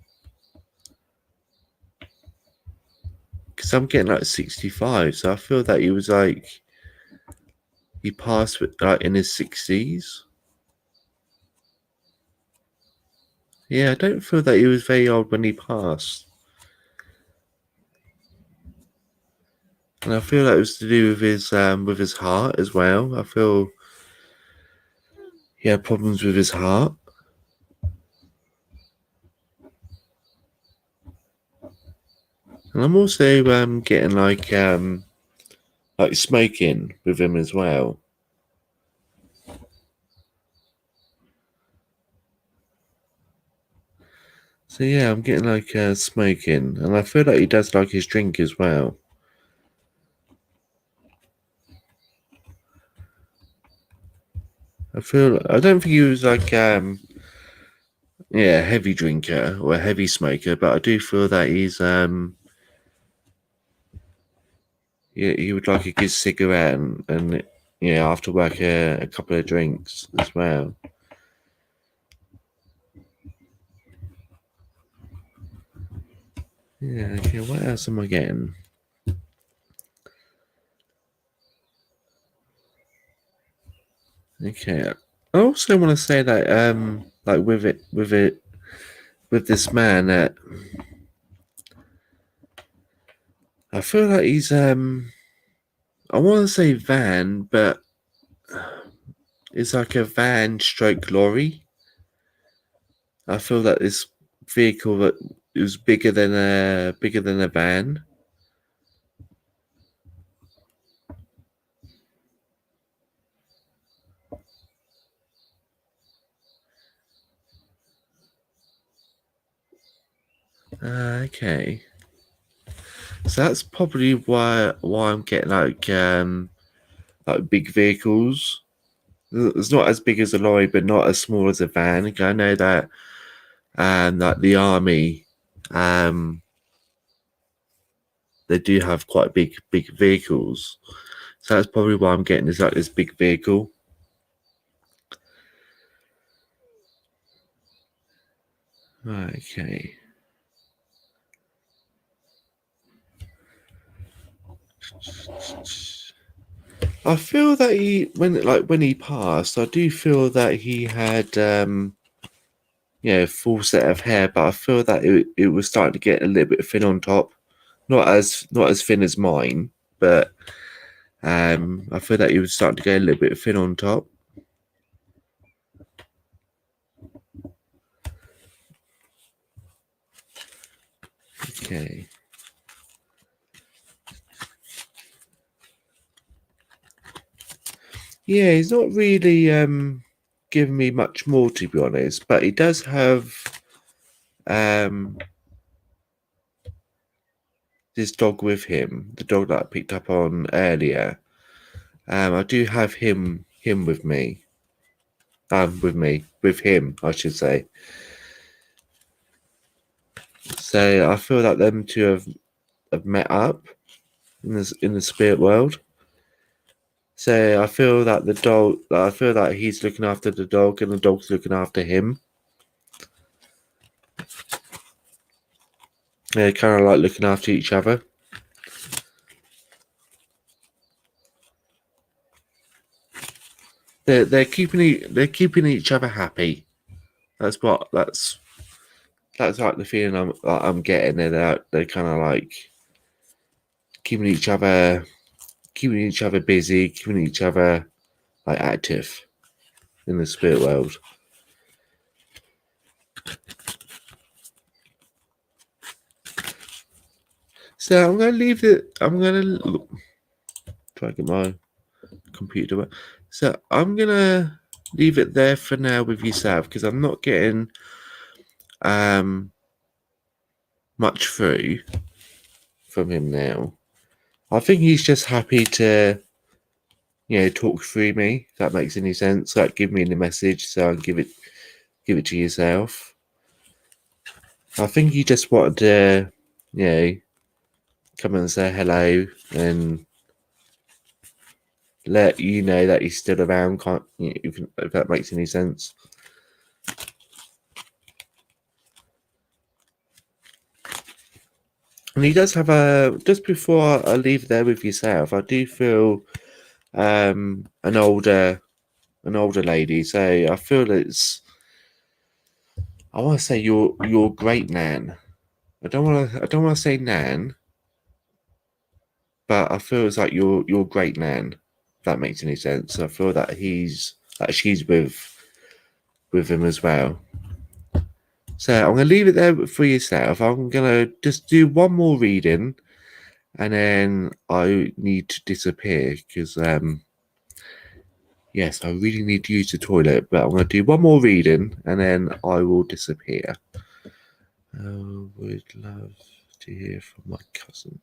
S1: because I'm getting like 65, so I feel that he was like he passed like in his 60s. Yeah, I don't feel that he was very old when he passed. And I feel that it was to do with his heart as well. I feel he had problems with his heart. And I'm also getting like smoking with him as well. So yeah, I'm getting like smoking, and I feel like he does like his drink as well. I don't think he was like a heavy drinker or a heavy smoker, but I do feel that yeah, he would like a good cigarette and yeah, after work a couple of drinks as well. Yeah, okay, what else am I getting? Okay. I also want to say that like with this man that I feel like he's I want to say van, but it's like a van stroke lorry. I feel that this vehicle that it was bigger than a van. Okay. So that's probably why I'm getting like big vehicles. It's not as big as a lorry, but not as small as a van. I know that like the army, um, they do have quite big vehicles. So that's probably why I'm getting is like this big vehicle. Okay. I feel that when he passed, I do feel that he had full set of hair, but I feel that it was starting to get a little bit thin on top. Not as thin as mine, but I feel that he was starting to get a little bit thin on top. Okay. Yeah, he's not really giving me much more, to be honest, but he does have this dog with him, the dog that I picked up on earlier. I do have him with me. With him, I should say. So I feel that them two have met up in the spirit world. So I feel that he's looking after the dog and the dog's looking after him. They're kind of like looking after each other. They're keeping each other happy. That's like the feeling I'm getting. They're kind of like keeping each other busy, keeping each other like active in the spirit world. So I'm gonna leave it. I'm gonna try to get my computer work. So I'm gonna leave it there for now with yourself because I'm not getting much through from him now. I think he's just happy to talk through me, if that makes any sense. Like give me the message so I can give it to yourself. I think he just wanted to come and say hello and let you know that he's still around, if that makes any sense. And he does have just before I leave there with yourself, I do feel an older lady. So I feel I want to say your great nan. I don't want to say nan, but I feel it's like your great nan. If that makes any sense. I feel that she's with him as well. So I'm going to leave it there for yourself. I'm going to just do one more reading, and then I need to disappear because yes, I really need to use the toilet. But I'm going to do one more reading, and then I will disappear. I would love to hear from my cousin.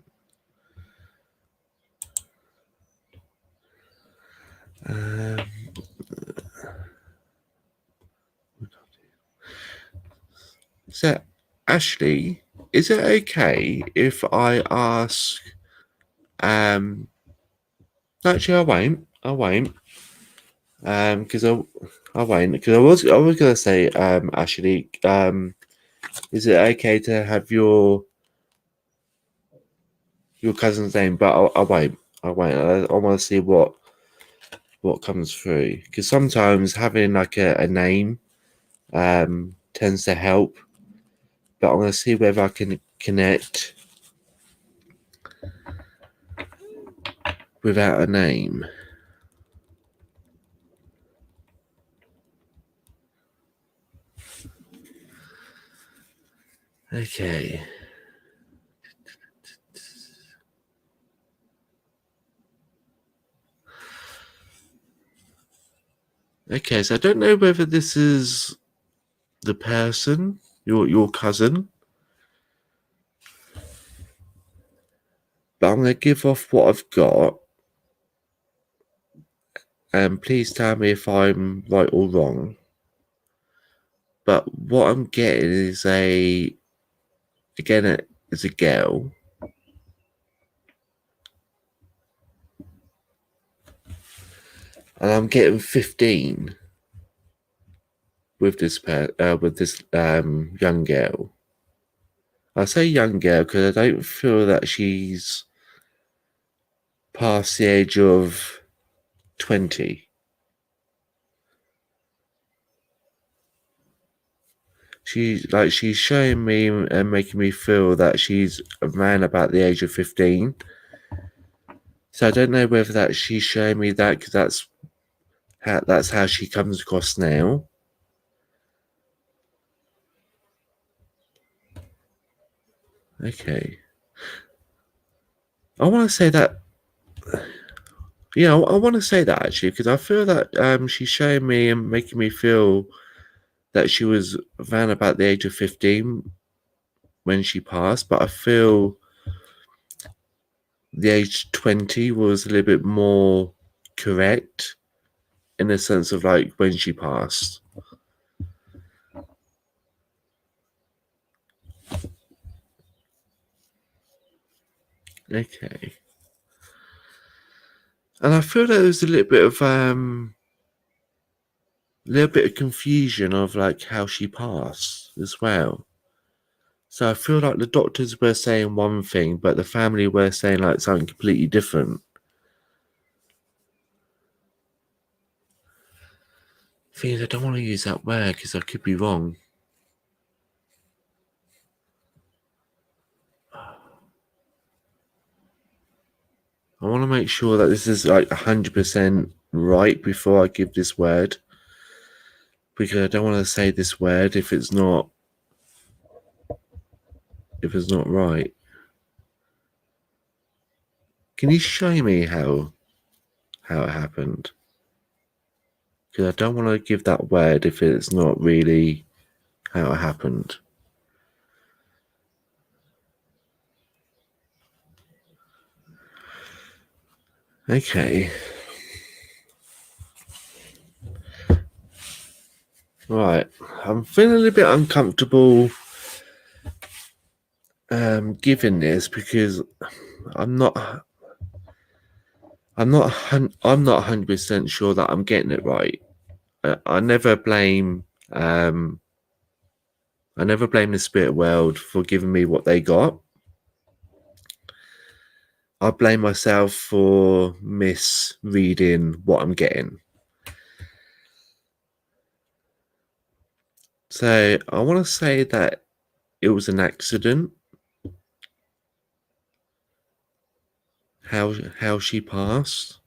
S1: So, Ashley, is it okay if I ask? Actually, I won't. Because I won't. Because I was gonna say, Ashley, is it okay to have your cousin's name? But I won't. I won't. I want to see what comes through. Because sometimes having like a name tends to help. But I'm gonna see whether I can connect without a name. Okay. Okay, so I don't know whether this is the person, your cousin, but I'm gonna give off what I've got, and please tell me if I'm right or wrong. But what I'm getting is it's a girl, and I'm getting 15 with this young girl. I say young girl because I don't feel that she's past the age of 20. she's showing me and making me feel that she's around about the age of 15. So I don't know whether that she's showing me that because that's how she comes across now. Okay. I want to say that. Yeah, I want to say that actually because I feel that she's showing me and making me feel that she was around about the age of 15 when she passed, but I feel the age 20 was a little bit more correct in the sense of like when she passed. Okay. And I feel that there's a little bit of confusion of like how she passed as well. So I feel like the doctors were saying one thing, but the family were saying like something completely different. Things I don't want to use that word because I could be wrong. I want to make sure that this is like 100% right before I give this word. Because I don't want to say this word if it's not right. Can you show me how it happened? Because I don't want to give that word if it's not really how it happened. Okay. Right. I'm feeling a little bit uncomfortable giving this because I'm not 100% sure that I'm getting it right. I never blame the spirit world for giving me what they got. I blame myself for misreading what I'm getting. So I want to say that it was an accident. How she passed,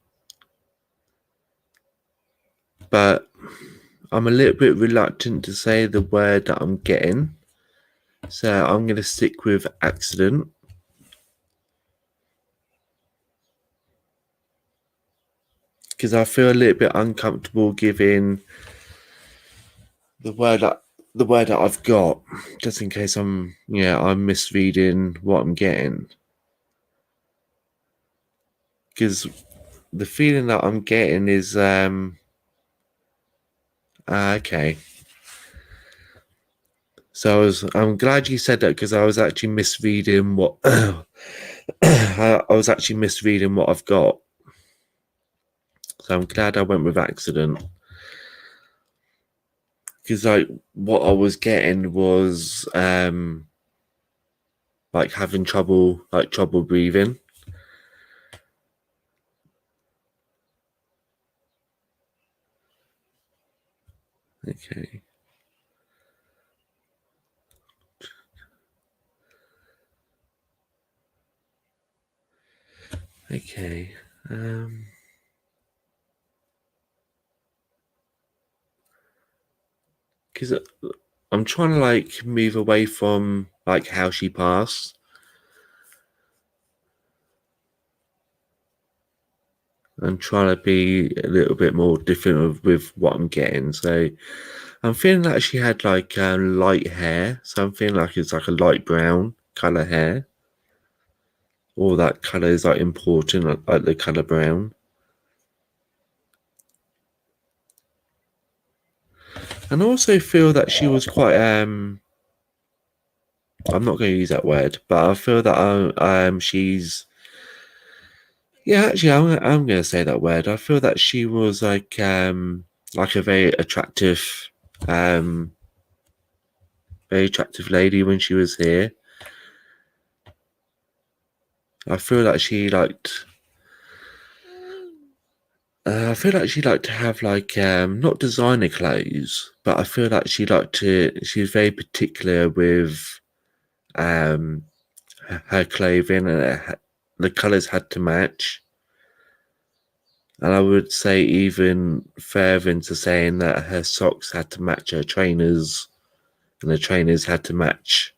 S1: but I'm a little bit reluctant to say the word that I'm getting. So I'm going to stick with accident. Because I feel a little bit uncomfortable giving the word that I've got, just in case I'm misreading what I'm getting. Because the feeling that I'm getting is okay. So I'm glad you said that because I was actually misreading what I was actually misreading what I've got. So I'm glad I went with accident. Because like what I was getting was like having trouble breathing. Okay. Okay. Because I'm trying to like move away from like how she passed. I'm trying to be a little bit more different with what I'm getting. So I'm feeling like she had like light hair. So I'm feeling like it's like a light brown color hair. All that color is like important, like the color brown. And I also feel that she was quite I'm not going to use that word, but I feel that she's actually I'm going to say that word. I feel that she was like a um very attractive lady when she was here. I feel like she liked I feel like she'd like to have like not designer clothes, but I feel like she's very particular with um her clothing, and the colours had to match. And I would say even further into saying that her socks had to match her trainers, and the trainers had to match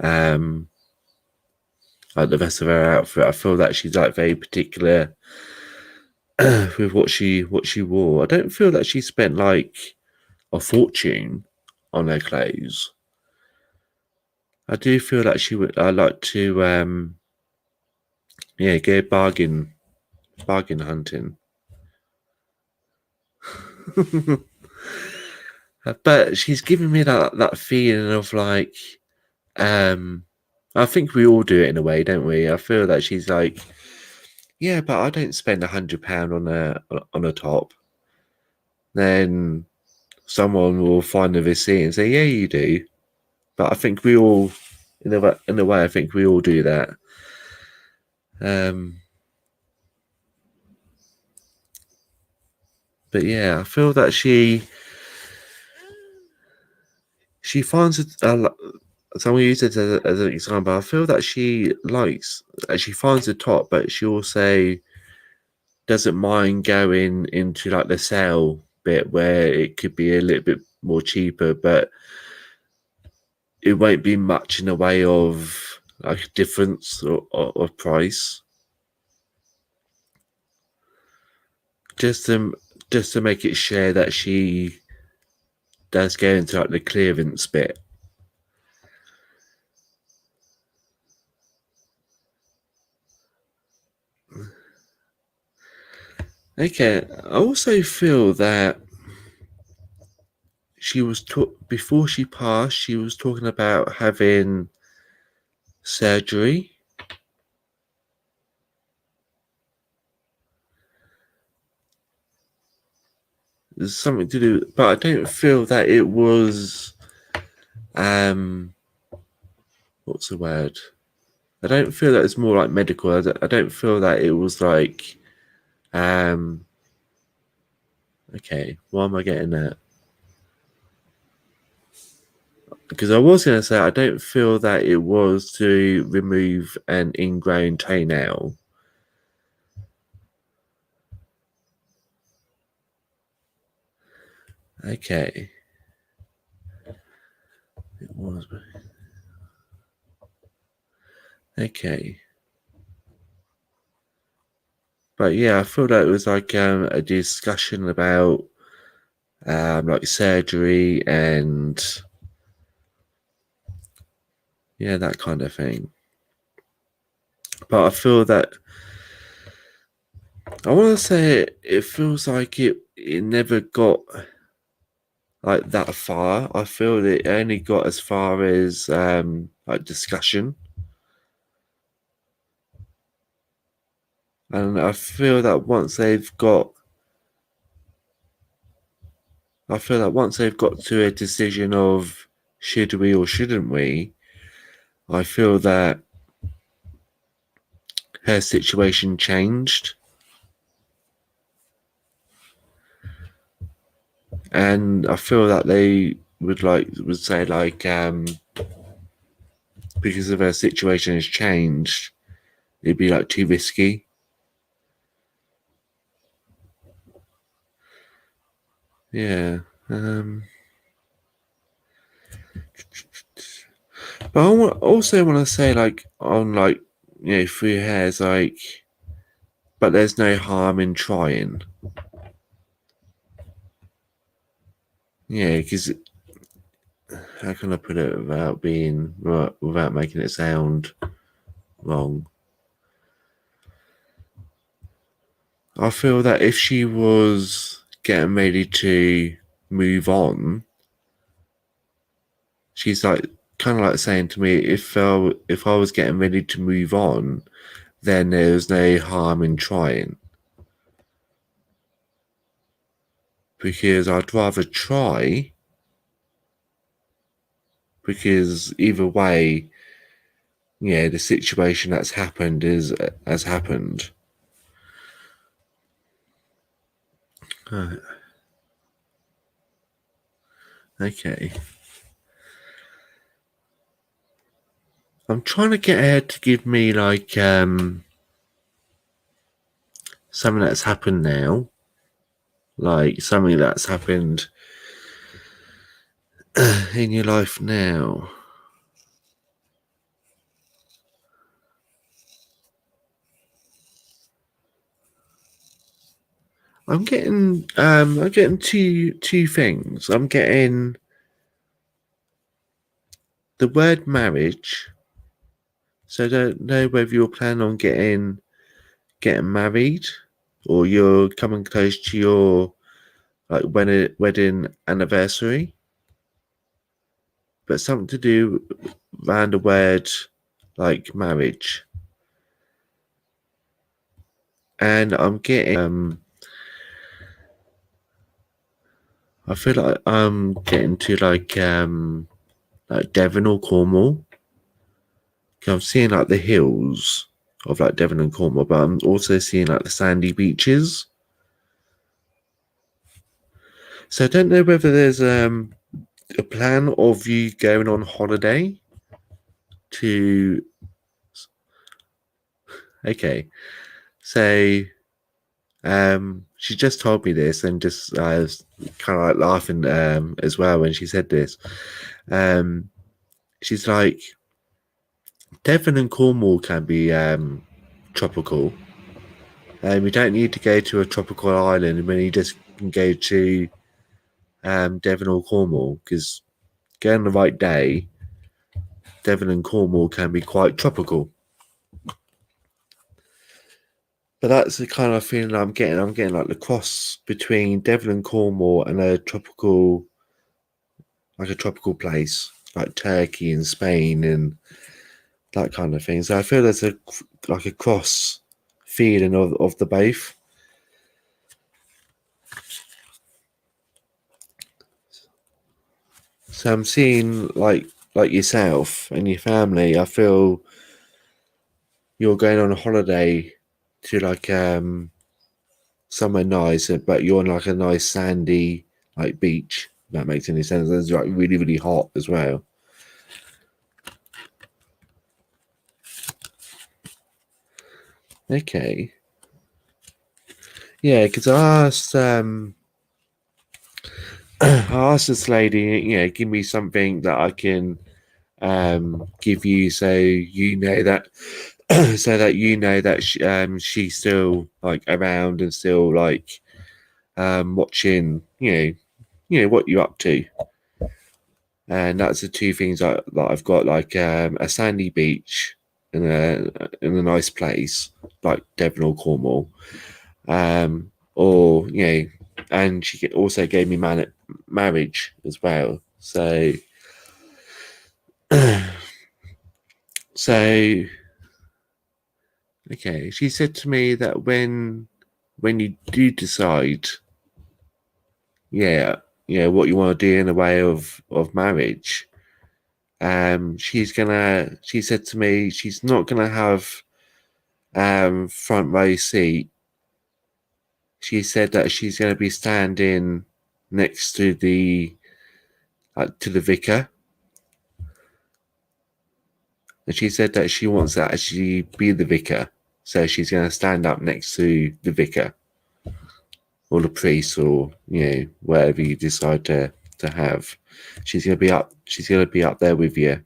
S1: um like the rest of her outfit. I feel that she's like very particular with what she wore. I don't feel that she spent like a fortune on her clothes. I do feel like she would. I like to yeah, go bargain hunting. But she's giving me that feeling of like um I think we all do it in a way, don't we? I feel that she's like, yeah, but I don't spend £100 on a top. Then someone will find the receipt and say, yeah, you do. But I think we all, in a way, I think we all do that. Um, but yeah, I feel that she finds it. Someone used it as an example. I feel that she finds the top, but she also doesn't mind going into like the sale bit where it could be a little bit more cheaper, but it won't be much in the way of like a difference or price. Just to make it share that she does go into like the clearance bit. Okay, I also feel that before she passed, she was talking about having surgery. There's something to do, but I don't feel that it was what's the word? I don't feel that it's more like medical. I don't feel that it was like okay, why am I getting that? Because I was going to say I don't feel that it was to remove an ingrown toenail. Okay. It was. Okay. But yeah, I feel that it was like a discussion about like surgery and yeah, that kind of thing. But I feel that I want to say it feels like it never got like that far. I feel that it only got as far as like discussion. And I feel that once they've got to a decision of should we or shouldn't we, I feel that her situation changed. And I feel that they would say like because of her situation has changed, it'd be like too risky. Yeah. But also want to say like on like free hairs like, but there's no harm in trying. Yeah, because how can I put it without making it sound wrong? I feel that if she was getting ready to move on, she's like kind of like saying to me, if I was getting ready to move on, then there's no harm in trying. Because I'd rather try, because either way, yeah, the situation that's happened has happened. Right. Okay. I'm trying to get her to give me like something that's happened now. Like something that's happened in your life now. I'm getting two things. I'm getting the word marriage. So I don't know whether you're planning on getting married or you're coming close to your like wedding anniversary. But something to do around the word like marriage. And I'm getting I feel like I'm getting to like Devon or Cornwall. 'Cause I'm seeing like the hills of like Devon and Cornwall, but I'm also seeing like the sandy beaches. So I don't know whether there's a plan of you going on holiday to. Okay, so she just told me this and just kind of like laughing as well when she said this. She's like, Devon and Cornwall can be tropical. You don't need to go to a tropical island when you just can go to Devon or Cornwall because going the right day, Devon and Cornwall can be quite tropical. But that's the kind of feeling I'm getting. I'm getting like the cross between Devon and Cornwall and like a tropical place like Turkey and Spain and that kind of thing. So I feel there's a cross feeling of the both. So I'm seeing like yourself and your family. I feel you're going on a holiday to like somewhere nice, but you're on like a nice sandy like beach. If that makes any sense. It's like really really hot as well. Okay, yeah, because I asked this lady, give me something that I can give you, so you know that, so that you know that she's still like around and still like watching, what you're up to. And that's the two things that I've got, like a sandy beach in a nice place like Devon or Cornwall, or and she also gave me marriage as well. So, so okay, she said to me that when you do decide, yeah, what you want to do in the way of marriage, she said to me she's not gonna have front row seat. She said that she's gonna be standing next to the vicar, and she said that she wants to actually be the vicar, so she's gonna stand up next to the vicar or the priest, or whatever you decide to have. She's gonna be up there with you.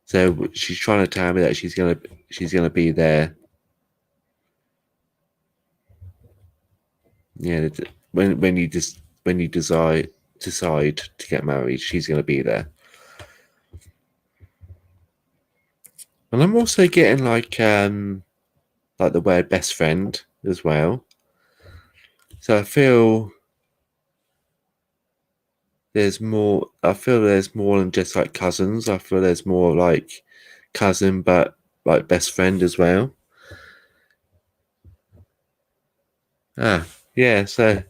S1: So she's trying to tell me that she's gonna be there. Yeah, when you decide to get married, she's gonna be there. And I'm also getting like the word best friend as well. So I feel there's more than just like cousins. I feel there's more like cousin, but like best friend as well. Ah, yeah. So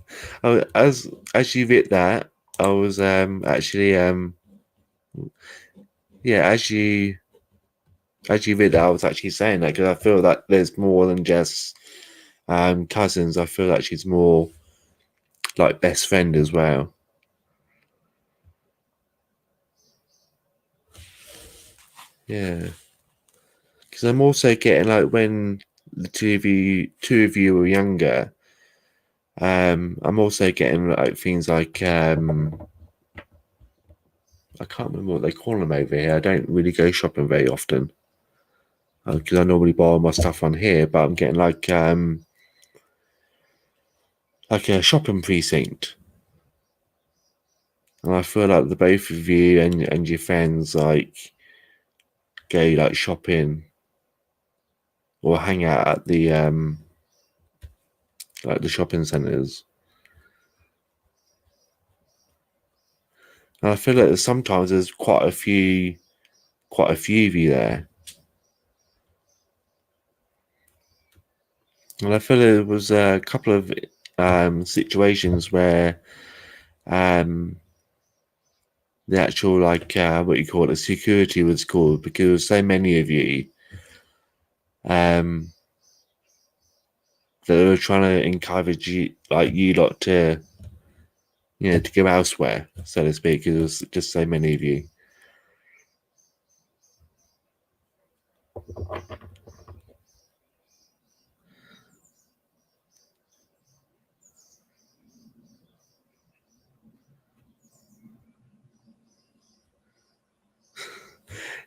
S1: as you read that, I was actually yeah, as you read that, I was actually saying that because I feel that there's more than just cousins, I feel like she's more like best friend as well. Yeah, because I'm also getting like when the two of you were younger. I'm also getting like things like I can't remember what they call them over here. I don't really go shopping very often because I normally buy all my stuff on here. But I'm getting like a shopping precinct, and I feel like the both of you and your friends like go like shopping or hang out at the like the shopping centres. And I feel like sometimes there's quite a few of you there. And I feel there was a couple of situations where um, the actual like what you call it, security was called because so many of you um, that they were trying to encourage you lot to to go elsewhere, so to speak. Because there was just so many of you.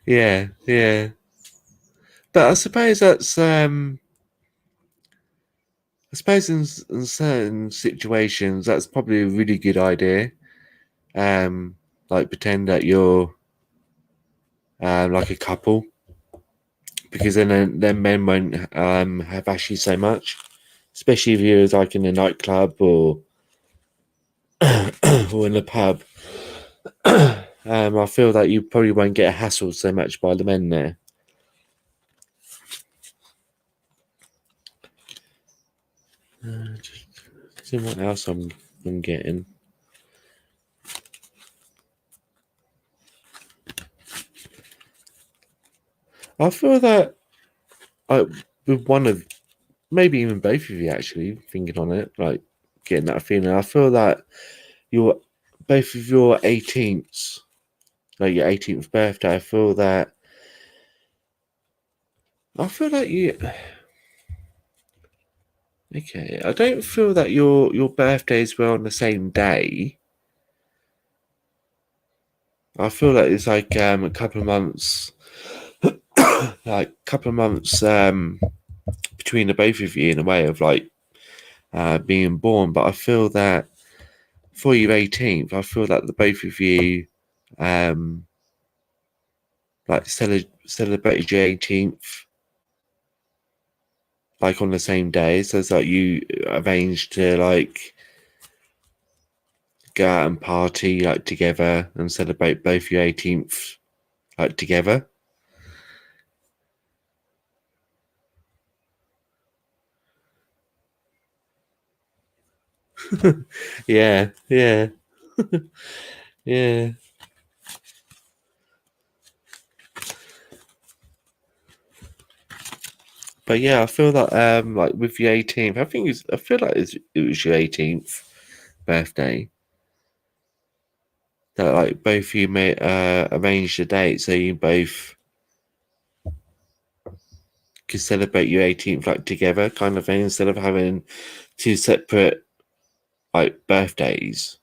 S1: Yeah, yeah. But I suppose in certain situations that's probably a really good idea. Like pretend that you're like a couple, because then men won't have actually so much, especially if you're like in a nightclub or or in a pub. I feel that you probably won't get hassled so much by the men there. Just see what else I'm getting. I feel that I with one of maybe even both of you actually thinking on it, like getting that feeling. I feel that your both of your 18th, like your 18th birthday. I feel like you. Okay, I don't feel that your birthdays were on the same day. I feel like it's like a couple of months, like couple of months between the both of you in a way of like being born. But I feel that for your 18th, I feel that the both of you um like celebrated your 18th like on the same day. So it's like you arranged to like go out and party like together and celebrate both your 18th like together. Yeah, yeah, yeah. But yeah, I feel that like with your 18th, I feel like it was your 18th birthday that like both of you may arrange a date so you both could celebrate your 18th like together kind of thing instead of having two separate like birthdays.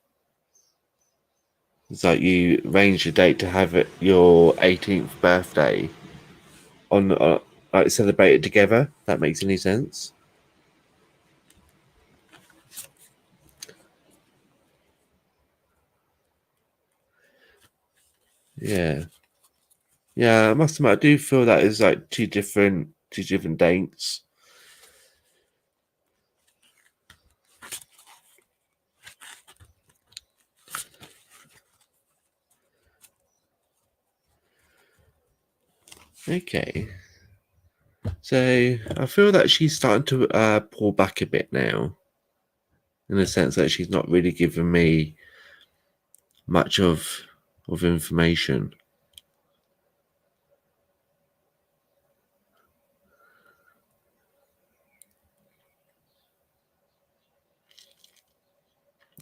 S1: It's like you arrange a date to have your 18th birthday on like celebrate it together. That makes any sense? Yeah, yeah. I must admit, I do feel that is like two different dates. Okay, so I feel that she's starting to pull back a bit now, in the sense that she's not really giving me much of information.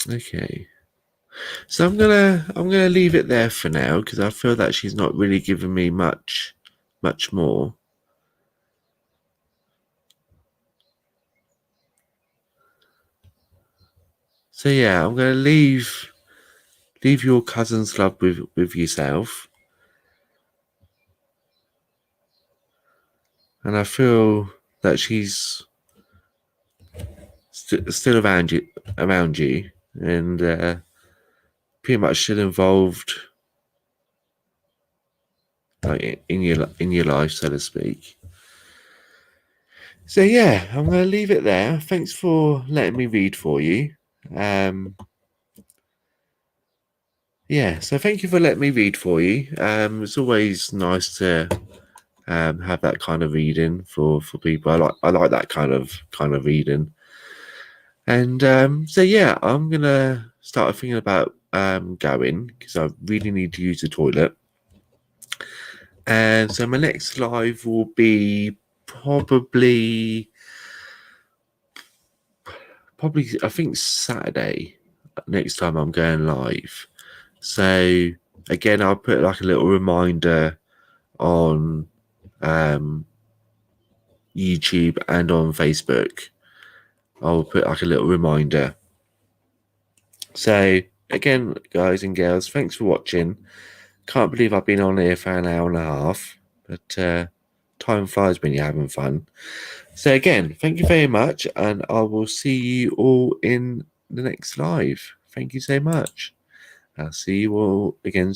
S1: Okay. So I'm gonna leave it there for now because I feel that she's not really giving me much more. So yeah, I'm gonna leave your cousin's love with yourself, and I feel that she's still around you, and pretty much still involved, like in your life, so to speak. So yeah, I'm gonna leave it there. Thanks for letting me read for you. Um, yeah, so thank you for letting me read for you. It's always nice to have that kind of reading for people. I like that kind of reading. And so yeah, I'm gonna start thinking about going because I really need to use the toilet. And so my next live will be probably I think Saturday next time I'm going live. So again, I'll put like a little reminder on YouTube and on Facebook. I'll put like a little reminder. So again, guys and girls, thanks for watching. Can't believe I've been on here for an hour and a half, but time flies when you're having fun. So again, thank you very much, and I will see you all in the next live. Thank you so much. I'll see you all again